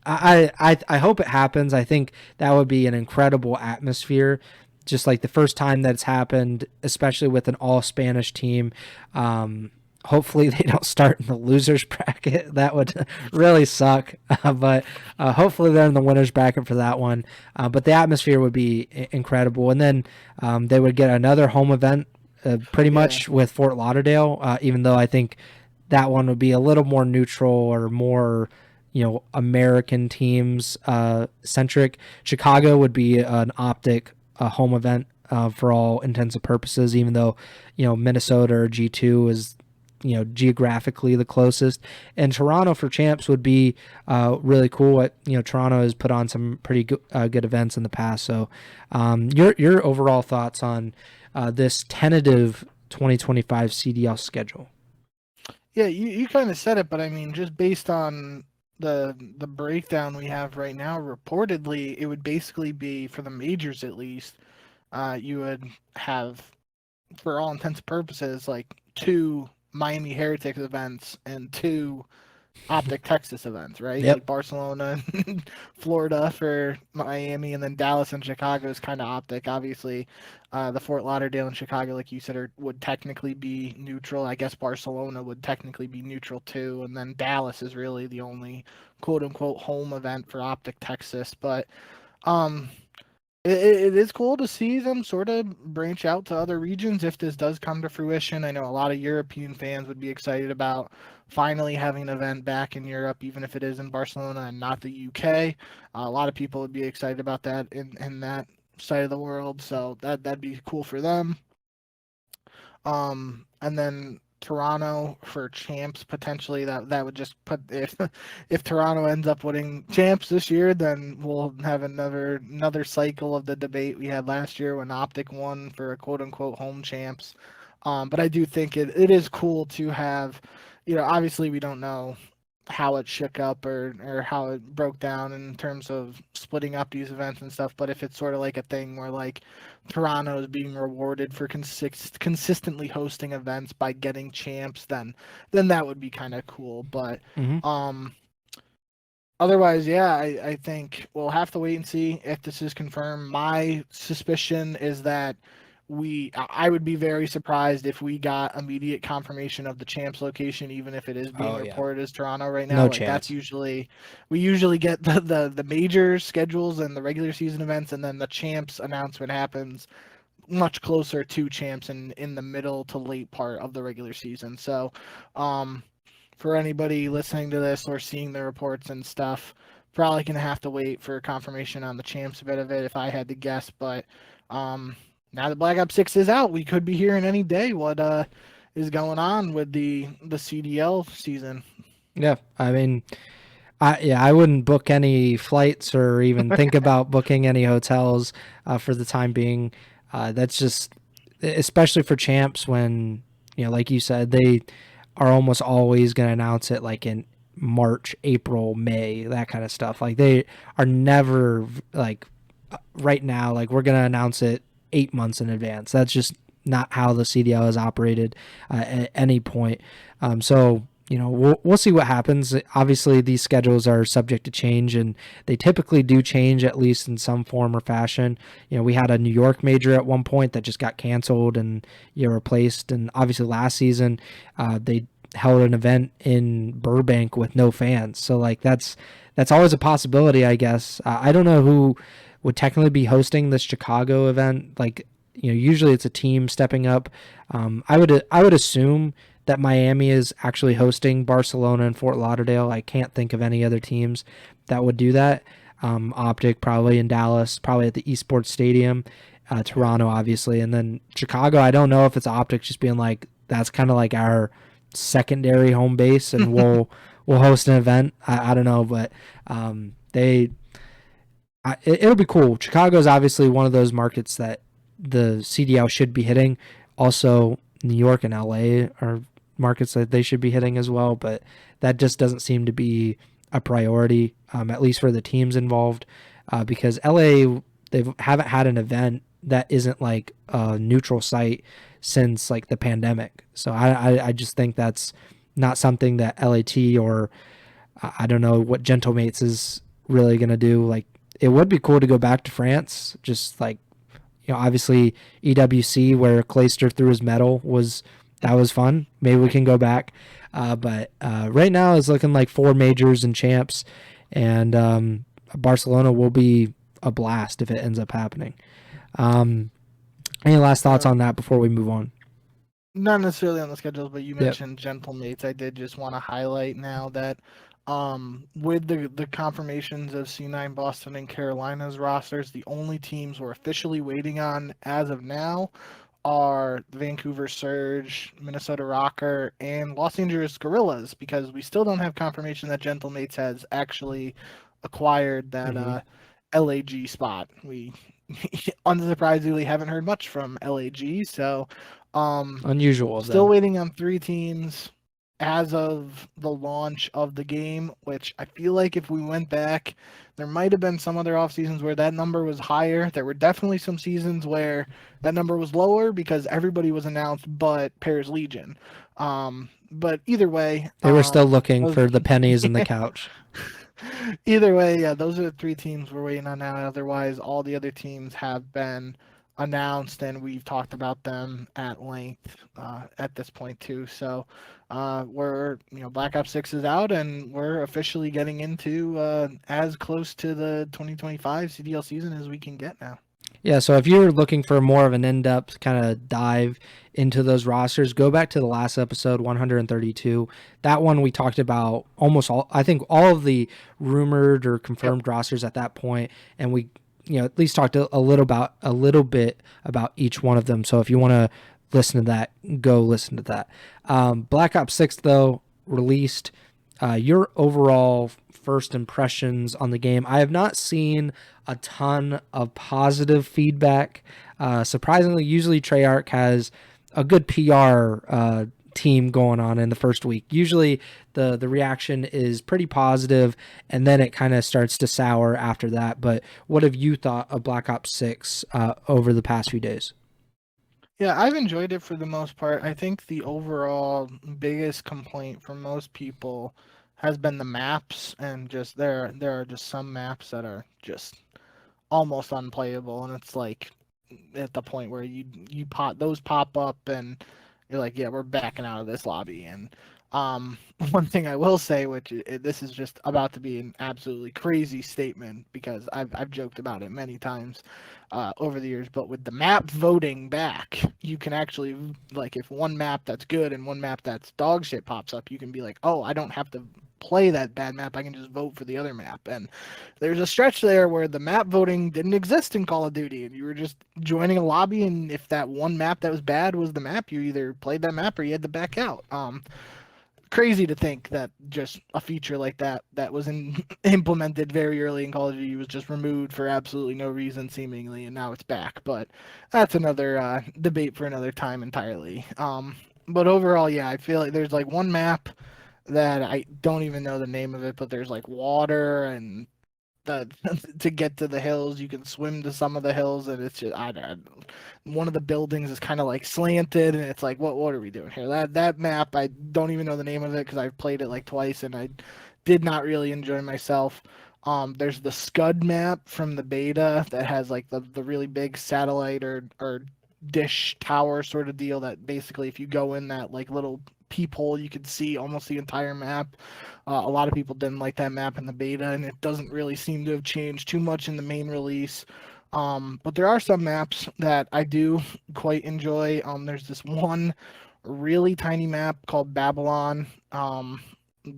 I hope it happens. I think that would be an incredible atmosphere. Just like the first time that's happened, especially with an all Spanish team. Hopefully they don't start in the losers bracket. That would really suck. But hopefully they're in the winners bracket for that one. But the atmosphere would be incredible. And then they would get another home event pretty much with Fort Lauderdale, even though I think that one would be a little more neutral or more American teams centric. Chicago would be an optic home event for all intents and purposes, even though Minnesota or G2 is geographically the closest. And Toronto for champs would be really cool. Toronto has put on some pretty good events in the past. So your overall thoughts on this tentative 2025 CDL schedule? Yeah, you kind of said it, but I mean, just based on the breakdown we have right now, reportedly, it would basically be for the majors at least. You would have, for all intents and purposes, like two Miami Heretics events and two Optic Texas events, right? Yep. Like Barcelona and Florida for Miami, and then Dallas and Chicago is kind of Optic. Obviously, the Fort Lauderdale and Chicago, like you said, would technically be neutral. I guess Barcelona would technically be neutral too, and then Dallas is really the only quote unquote home event for Optic Texas. But um, it is cool to see them sort of branch out to other regions if this does come to fruition. I know a lot of European fans would be excited about finally having an event back in Europe, even if it is in Barcelona and not the UK. A lot of people would be excited about that in that side of the world, so that'd be cool for them. And then Toronto for champs potentially. That would just put, if Toronto ends up winning champs this year, then we'll have another cycle of the debate we had last year when Optic won for a quote unquote home champs. But I do think it is cool to have, obviously we don't know how it shook up or how it broke down in terms of splitting up these events and stuff. But if it's sort of like a thing where like Toronto is being rewarded for consistently hosting events by getting champs, then that would be kind of cool. But Hmm. um, otherwise, yeah, I think we'll have to wait and see if this is confirmed. My suspicion is that I would be very surprised if we got immediate confirmation of the champs location, even if it is being Oh yeah. reported as Toronto right now. No Like that's chance. usually, we usually get the major schedules and the regular season events, and then the champs announcement happens much closer to champs in the middle to late part of the regular season. So, um, for anybody listening to this or seeing the reports and stuff, probably gonna have to wait for confirmation on the champs bit of it if I had to guess. But now that Black Ops 6 is out, we could be hearing any day what is going on with the CDL season. Yeah. I mean, I wouldn't book any flights or even think about booking any hotels for the time being. That's just, especially for champs, when like you said, they are almost always going to announce it like in March, April, May, that kind of stuff. Like they are never like right now. Like we're going to announce it 8 months in advance. That's just not how the CDL has operated at any point. So we'll see what happens. Obviously, these schedules are subject to change, and they typically do change at least in some form or fashion. We had a New York major at one point that just got canceled and replaced. And obviously, last season they held an event in Burbank with no fans. So like that's always a possibility, I guess. I don't know who would technically be hosting this Chicago event. Like usually it's a team stepping up. I would assume that Miami is actually hosting Barcelona and Fort Lauderdale. I can't think of any other teams that would do that. Optic probably in Dallas, probably at the Esports Stadium. Toronto, obviously, and then Chicago. I don't know if it's Optic just being like that's kind of like our secondary home base, and we'll host an event. I don't know, but it'll be cool. Chicago is obviously one of those markets that the CDL should be hitting. Also, New York and LA are markets that they should be hitting as well, but that just doesn't seem to be a priority, at least for the teams involved, because LA, they haven't had an event that isn't like a neutral site since like the pandemic. So I just think that's not something that LAT or I don't know what Gentlemates is really going to do. Like it would be cool to go back to France, just like obviously EWC where Clayster threw his medal that was fun. Maybe we can go back. But right now it's looking like 4 majors and champs, and Barcelona will be a blast if it ends up happening. Any last thoughts on that before we move on? Not necessarily on the schedules, but you Yep. mentioned Gentlemates. I did just want to highlight now that with the confirmations of C9 Boston and Carolina's rosters, the only teams we're officially waiting on as of now are the Vancouver Surge, Minnesota Rocker, and Los Angeles Gorillas, because we still don't have confirmation that Gentlemates has actually acquired that Mm-hmm. LAG spot. We unsurprisingly haven't heard much from LAG, so Unusual of still them. waiting on 3 teams. as of the launch of the game, which I feel like if we went back, there might have been some other off seasons where that number was higher. There were definitely some seasons where that number was lower because everybody was announced but Paris Legion. But either way, They were still looking those for the pennies in the couch. either way, yeah, those are the three teams we're waiting on now. Otherwise, all the other teams have been announced, and we've talked about them at length at this point too. So we're Black Ops 6 is out, and we're officially getting into as close to the 2025 CDL season as we can get now. Yeah, so if you're looking for more of an in-depth kind of dive into those rosters, go back to the last episode, 132. That one we talked about almost all, I think all of the rumored or Yep. confirmed rosters at that point, and we, at least talked a little bit about each one of them. So if you want to listen to that, go listen to that. Black Ops 6 though released. Your overall first impressions on the game. I have not seen a ton of positive feedback. Surprisingly, usually Treyarch has a good PR team going on in the first week. Usually the reaction is pretty positive, and then it kind of starts to sour after that. But what have you thought of Black Ops 6 over the past few days? Yeah, I've enjoyed it for the most part. I think the overall biggest complaint from most people has been the maps, and just there are just some maps that are just almost unplayable, and it's like at the point where you pop up and you're like, yeah, we're backing out of this lobby. And one thing I will say, which this is just about to be an absolutely crazy statement because I've joked about it many times over the years, but with the map voting back, you can actually, like, if one map that's good and one map that's dog shit pops up, you can be like, oh, I don't have to play that bad map, I can just vote for the other map. And there's a stretch there where the map voting didn't exist in Call of Duty, and you were just joining a lobby, and if that one map that was bad was the map, you either played that map or you had to back out. Crazy to think that just a feature like that was implemented very early in Call of Duty was just removed for absolutely no reason, seemingly, and now it's back. But that's another debate for another time entirely. But overall, yeah, I feel like there's like one map that I don't even know the name of it, but there's like water and the to get to the hills, you can swim to some of the hills, and it's just one of the buildings is kind of like slanted, and it's like, what are we doing here? That map, I don't even know the name of it because I've played it like twice, and I did not really enjoy myself. There's the Scud map from the beta that has like the really big satellite or dish tower sort of deal that basically if you go in that like little peephole you can see almost the entire map. A lot of people didn't like that map in the beta, and it doesn't really seem to have changed too much in the main release. But there are some maps that I do quite enjoy. There's this one really tiny map called Babylon.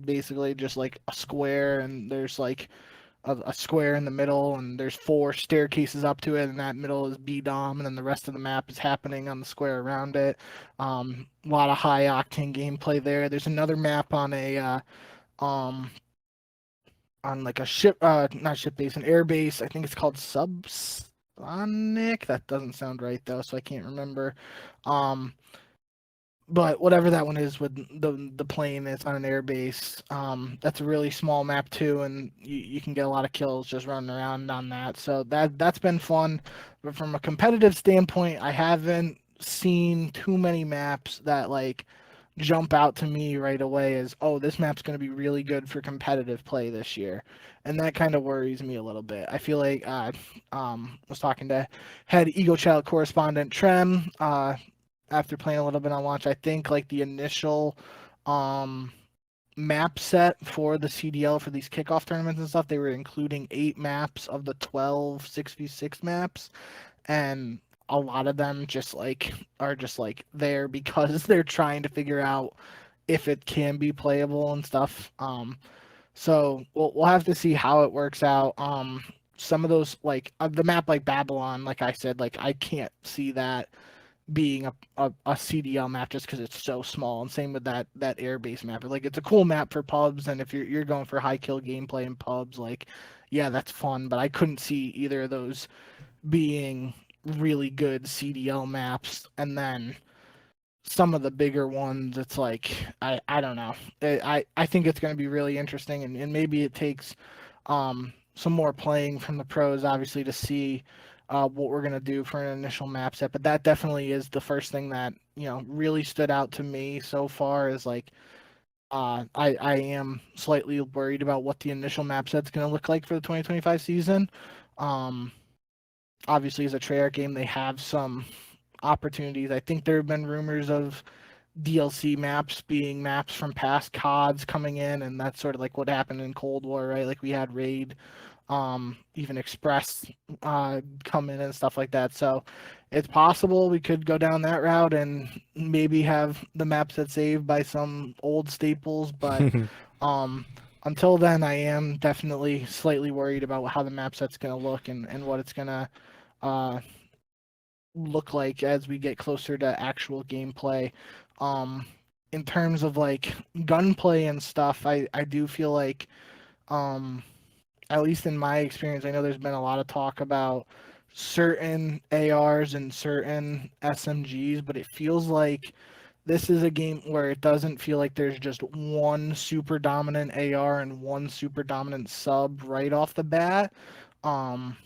Basically just like a square, and there's like a square in the middle, and there's four staircases up to it, and that middle is B-Dom, and then the rest of the map is happening on the square around it. A lot of high octane gameplay there. There's another map um on like a ship, not ship base, an air base. I think it's called Subsonic. That doesn't sound right though, so I can't remember. Um, but whatever that one is with the plane that's on an air base, that's a really small map too, and you can get a lot of kills just running around on that. So that's been fun. But from a competitive standpoint, I haven't seen too many maps that like jump out to me right away as, oh, this map's going to be really good for competitive play this year, and that kind of worries me a little bit. I feel like was talking to head Ego Chall correspondent Trem after playing a little bit on launch. I think like the initial um map set for the CDL for these kickoff tournaments and stuff, they were including 8 maps of the 12 6v6 maps, and a lot of them just like are just like there because they're trying to figure out if it can be playable and stuff. So we'll have to see how it works out. Some of those like the map like Babylon, like I said, like I can't see that being a CDL map just because it's so small. And same with that airbase map. Like it's a cool map for pubs, and if you're going for high kill gameplay in pubs, like yeah, that's fun. But I couldn't see either of those being really good CDL maps. And then some of the bigger ones, it's like I don't know. I think it's going to be really interesting, and maybe it takes some more playing from the pros, obviously, to see what we're going to do for an initial map set. But that definitely is the first thing that really stood out to me so far. Is like I am slightly worried about what the initial map set's going to look like for the 2025 season. Um, Obviously, as a Treyarch game, they have some opportunities. I think there have been rumors of DLC maps being maps from past CODs coming in, and that's sort of like what happened in Cold War, right? Like we had Raid, even Express come in and stuff like that. So it's possible we could go down that route and maybe have the map set saved by some old staples, but um, until then, I am definitely slightly worried about how the map set's going to look and what it's going to uh, look like as we get closer to actual gameplay. Um, in terms of like gunplay and stuff, I do feel like, at least in my experience, I know there's been a lot of talk about certain ARs and certain SMGs, but it feels like this is a game where it doesn't feel like there's just one super dominant AR and one super dominant sub right off the bat. Um,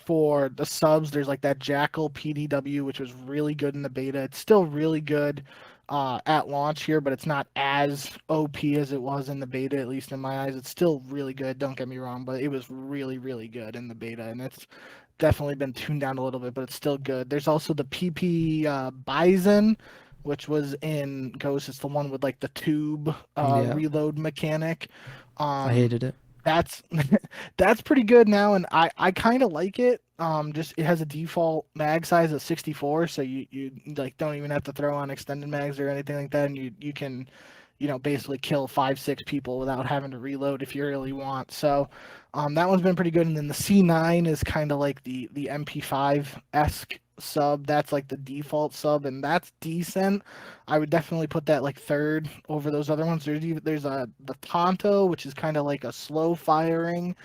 for the subs, there's like that Jackal PDW, which was really good in the beta. It's still really good at launch here, but it's not as OP as it was in the beta, at least in my eyes. It's still really good, don't get me wrong, but it was really, really good in the beta, and it's definitely been tuned down a little bit, but it's still good. There's also the PP Bison, which was in Ghost. It's the one with like the tube Yeah, reload mechanic. I Um, hated it. that's that's pretty good now, and I kind of like it. Just it has a default mag size of 64, so you like don't even have to throw on extended mags or anything like that, and you can, basically kill 5-6 people without having to reload if you really want. So, that one's been pretty good. And then the C9 is kind of like the MP5 esque sub. That's like the default sub, and that's decent. I would definitely put that like third over those other ones. There's the Tonto, which is kind of like a slow firing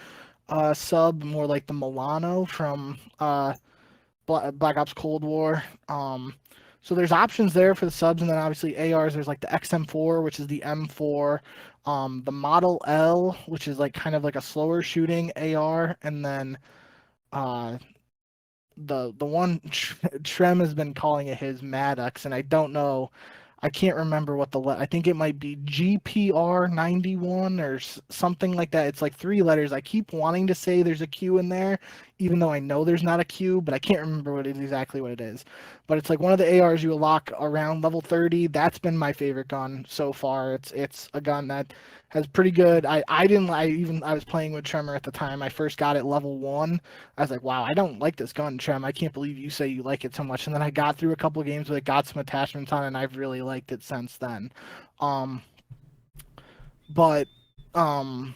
sub, more like the Milano from Black Ops Cold War. So there's options there for the subs, and then obviously ARs. There's like the XM4, which is the M4, the Model L, which is like kind of like a slower shooting AR, and then uh, the one Trem has been calling it his Maddox, and I don't know. I can't remember what I think it might be GPR 91 or something like that. It's like 3 letters. I keep wanting to say there's a Q in there, even though I know there's not a Q, but I can't remember exactly what it is. But it's like one of the ARs you unlock around level 30. That's been my favorite gun so far. It's a gun that has pretty good. I didn't I was playing with Tremor at the time. I first got it level 1. I was like, wow, I don't like this gun, Trem. I can't believe you say you like it so much. And then I got through a couple of games with it, got some attachments on it, and I've really liked it since then. Um, but um,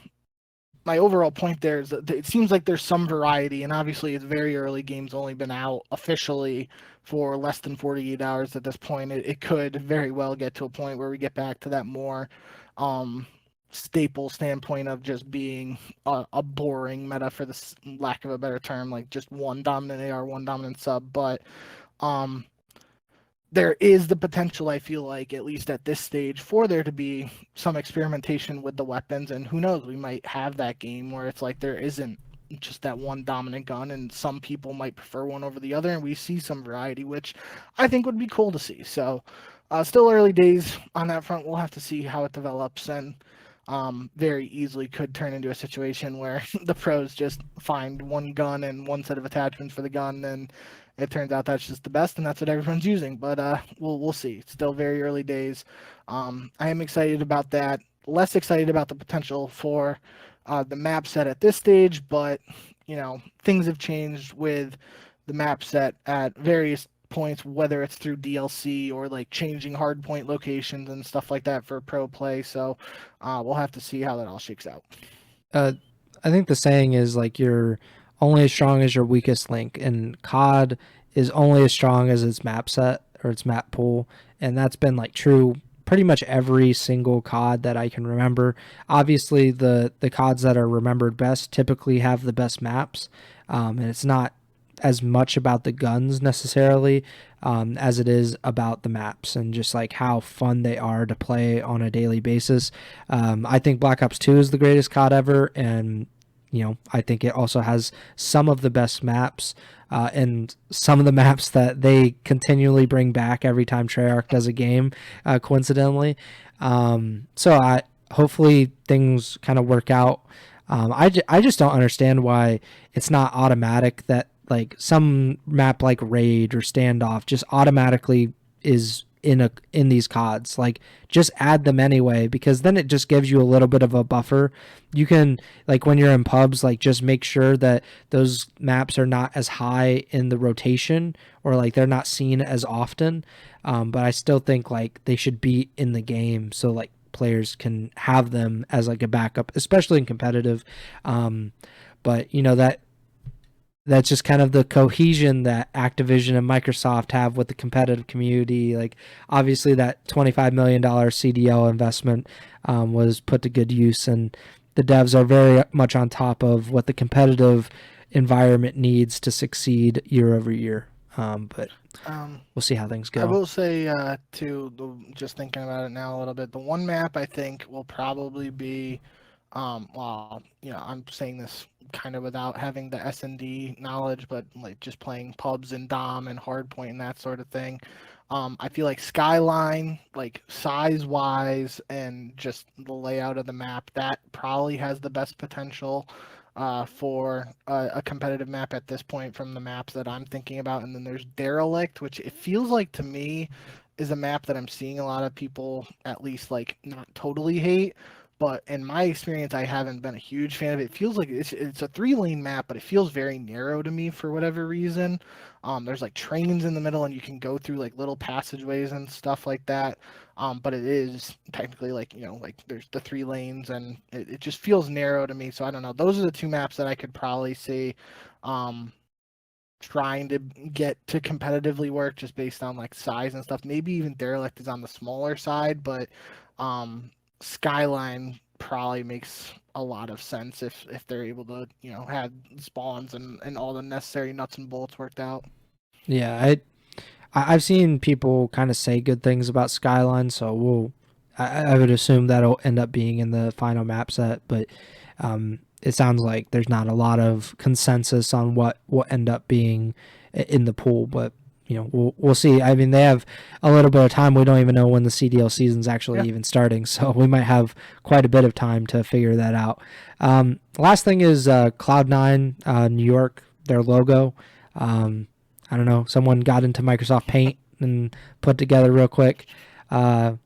my overall point there is that it seems like there's some variety, and obviously it's very early. Game's only been out officially for less than 48 hours at this point. It could very well get to a point where we get back to that more um, staple standpoint of just being a boring meta, for the lack of a better term, like just one dominant AR, one dominant sub. But um, there is the potential, I feel like, at least at this stage, for there to be some experimentation with the weapons. And who knows, we might have that game where it's like there isn't just that one dominant gun, and some people might prefer one over the other, and we see some variety, which I think would be cool to see. So, still early days on that front. We'll have to see how it develops, and very easily could turn into a situation where the pros just find one gun and one set of attachments for the gun, and it turns out that's just the best, and that's what everyone's using. But we'll see. It's still very early days. I am excited about that. Less excited about the potential for the map set at this stage, but things have changed with the map set at various points, whether it's through DLC or like changing hardpoint locations and stuff like that for pro play. So we'll have to see how that all shakes out. uh, I think the saying is like you're only as strong as your weakest link, and COD is only as strong as its map set or its map pool, and that's been like true pretty much every single COD that I can remember. Obviously, the CODs that are remembered best typically have the best maps, and it's not as much about the guns necessarily as it is about the maps and just like how fun they are to play on a daily basis. I think Black Ops 2 is the greatest COD ever, and I think it also has some of the best maps and some of the maps that they continually bring back every time Treyarch does a game, coincidentally. So hopefully things kind of work out. I just don't understand why it's not automatic that like some map like Raid or Standoff just automatically is in these CODs. Like just add them anyway, because then it just gives you a little bit of a buffer. You can, like when you're in pubs, like just make sure that those maps are not as high in the rotation, or like they're not seen as often. But I still think like they should be in the game, so like players can have them as like a backup, especially in competitive. But that's just kind of the cohesion that Activision and Microsoft have with the competitive community. Like obviously that $25 million CDL investment was put to good use, and the devs are very much on top of what the competitive environment needs to succeed year over year. But we'll see how things go. I will say, just thinking about it now a little bit, the one map I think will probably be, I'm saying this kind of without having the S&D knowledge, but like just playing pubs and Dom and Hardpoint and that sort of thing. I feel like Skyline, like size-wise and just the layout of the map, that probably has the best potential for a competitive map at this point from the maps that I'm thinking about. And then there's Derelict, which it feels like to me is a map that I'm seeing a lot of people at least like not totally hate. But in my experience, I haven't been a huge fan of it. It feels like it's a 3-lane map, but it feels very narrow to me for whatever reason. There's like trains in the middle, and you can go through like little passageways and stuff like that. But it is technically like like there's the 3 lanes, and it just feels narrow to me. So I don't know. Those are the 2 maps that I could probably see trying to get to competitively work, just based on like size and stuff. Maybe even Derelict is on the smaller side, but Skyline probably makes a lot of sense if they're able to have spawns and all the necessary nuts and bolts worked out. Yeah, I've seen people kind of say good things about Skyline, so I would assume that'll end up being in the final map set, but it sounds like there's not a lot of consensus on what will end up being in the pool, but we'll see. I mean, they have a little bit of time. We don't even know when the CDL season's actually even starting, so we might have quite a bit of time to figure that out. Last thing is Cloud9 New York, their logo. I don't know, someone got into Microsoft Paint and put together real quick. I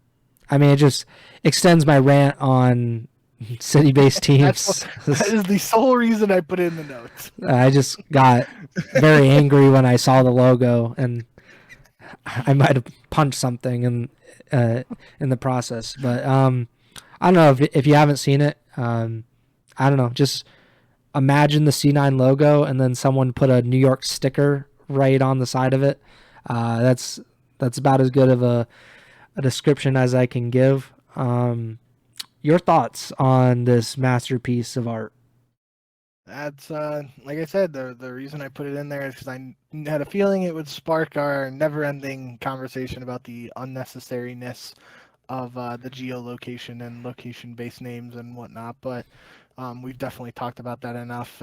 mean, it just extends my rant on city-based teams. That is the sole reason I put it in the notes. I just got very angry when I saw the logo, and I might have punched something in the process. But I don't know if you haven't seen it. I don't know. Just imagine the C9 logo, and then someone put a New York sticker right on the side of it. That's about as good of a description as I can give. Your thoughts on this masterpiece of art? That's like I said, the reason I put it in there is because I had a feeling it would spark our never-ending conversation about the unnecessariness of the geolocation and location-based names and whatnot. But we've definitely talked about that enough,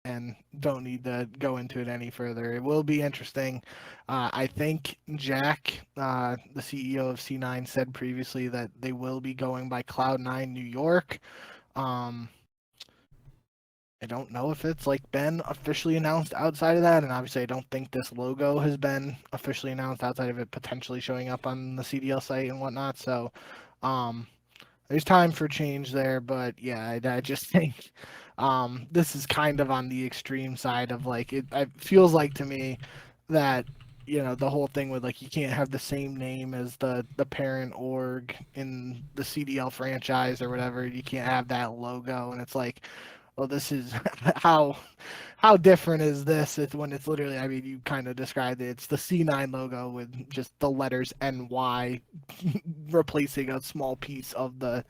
and don't need to go into it any further. It will be interesting. I think Jack, the CEO of C9, said previously that they will be going by Cloud9 New York. I don't know if it's like been officially announced outside of that, and obviously I don't think this logo has been officially announced outside of it potentially showing up on the CDL site and whatnot. So there's time for change there, but yeah, I just think this is kind of on the extreme side of like it feels like to me that the whole thing with like you can't have the same name as the parent org in the CDL franchise or whatever. You can't have that logo, and it's like, well, this is how different is this? It's when it's literally, I mean, you kind of described it. It's the C9 logo with just the letters NY replacing a small piece of the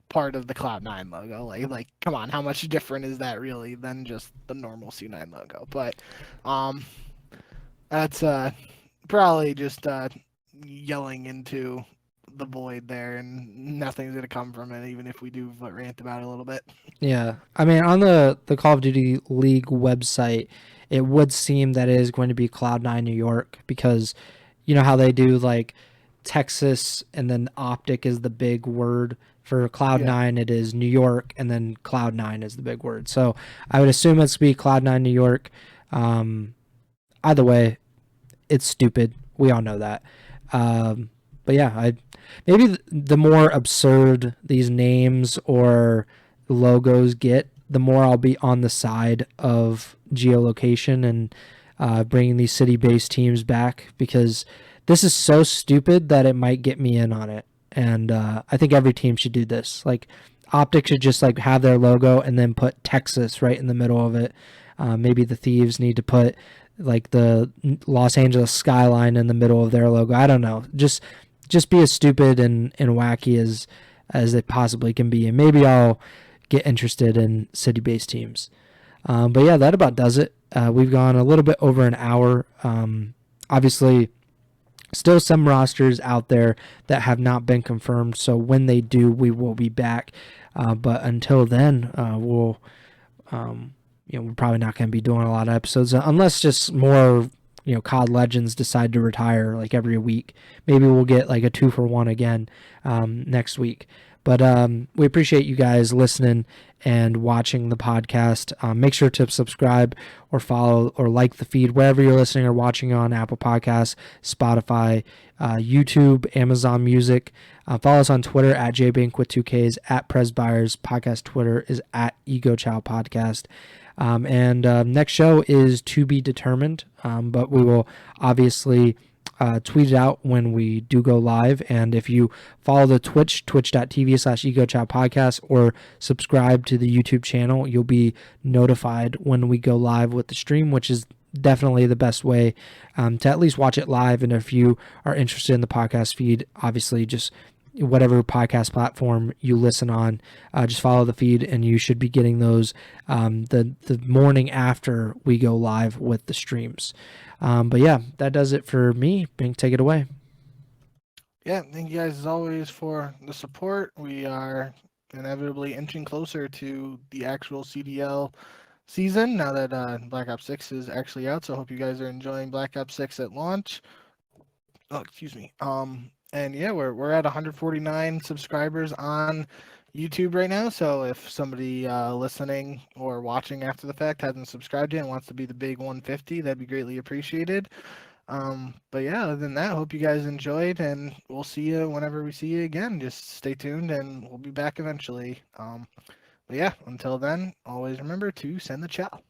part of the Cloud9 logo. Like, come on, how much different is that really than just the normal C9 logo? But that's probably just yelling into the void there, and nothing's gonna come from it, even if we do rant about it a little bit. Yeah, I mean, on the Call of Duty League website, it would seem that it is going to be Cloud9 New York, because you know how they do like Texas and then Optic is the big word. For Cloud9, it is New York, and then Cloud9 is the big word. So I would assume it's going to be Cloud9 New York. Either way, it's stupid. We all know that. But yeah, maybe the more absurd these names or logos get, the more I'll be on the side of geolocation and bringing these city-based teams back, because this is so stupid that it might get me in on it. And I think every team should do this. Like, Optic should just like have their logo and then put Texas right in the middle of it. Maybe the Thieves need to put like the Los Angeles skyline in the middle of their logo. I don't know. Just be as stupid and wacky as it possibly can be, and maybe I'll get interested in city-based teams. But yeah, that about does it. We've gone a little bit over an hour. Obviously, still some rosters out there that have not been confirmed, so when they do, we will be back. But until then, we're probably not going to be doing a lot of episodes unless just more COD Legends decide to retire like every week. Maybe we'll get like a 2-for-1 again next week. But we appreciate you guys listening and watching the podcast. Make sure to subscribe or follow or like the feed wherever you're listening or watching on Apple Podcasts, Spotify, YouTube, Amazon Music. Follow us on Twitter at jbink with 2Ks, at Preston Byers. Podcast Twitter is at Ego Chall Podcast. And next show is to be determined, but we will obviously tweet it out when we do go live. And if you follow the twitch.tv/Ego Chall Podcast, or subscribe to the YouTube channel, you'll be notified when we go live with the stream, which is definitely the best way to at least watch it live. And if you are interested in the podcast feed, obviously just whatever podcast platform you listen on, just follow the feed and you should be getting those the morning after we go live with the streams. But yeah, that does it for me. Bink, take it away. Yeah, thank you guys as always for the support. We are inevitably inching closer to the actual CDL season now that Black Ops 6 is actually out. So I hope you guys are enjoying Black Ops 6 at launch. Oh, excuse me. And yeah, we're at 149 subscribers on YouTube right now. So if somebody listening or watching after the fact hasn't subscribed yet and wants to be the big 150, that'd be greatly appreciated. But yeah, other than that, hope you guys enjoyed, and we'll see you whenever we see you again. Just stay tuned and we'll be back eventually. But yeah, until then, always remember to send the chow.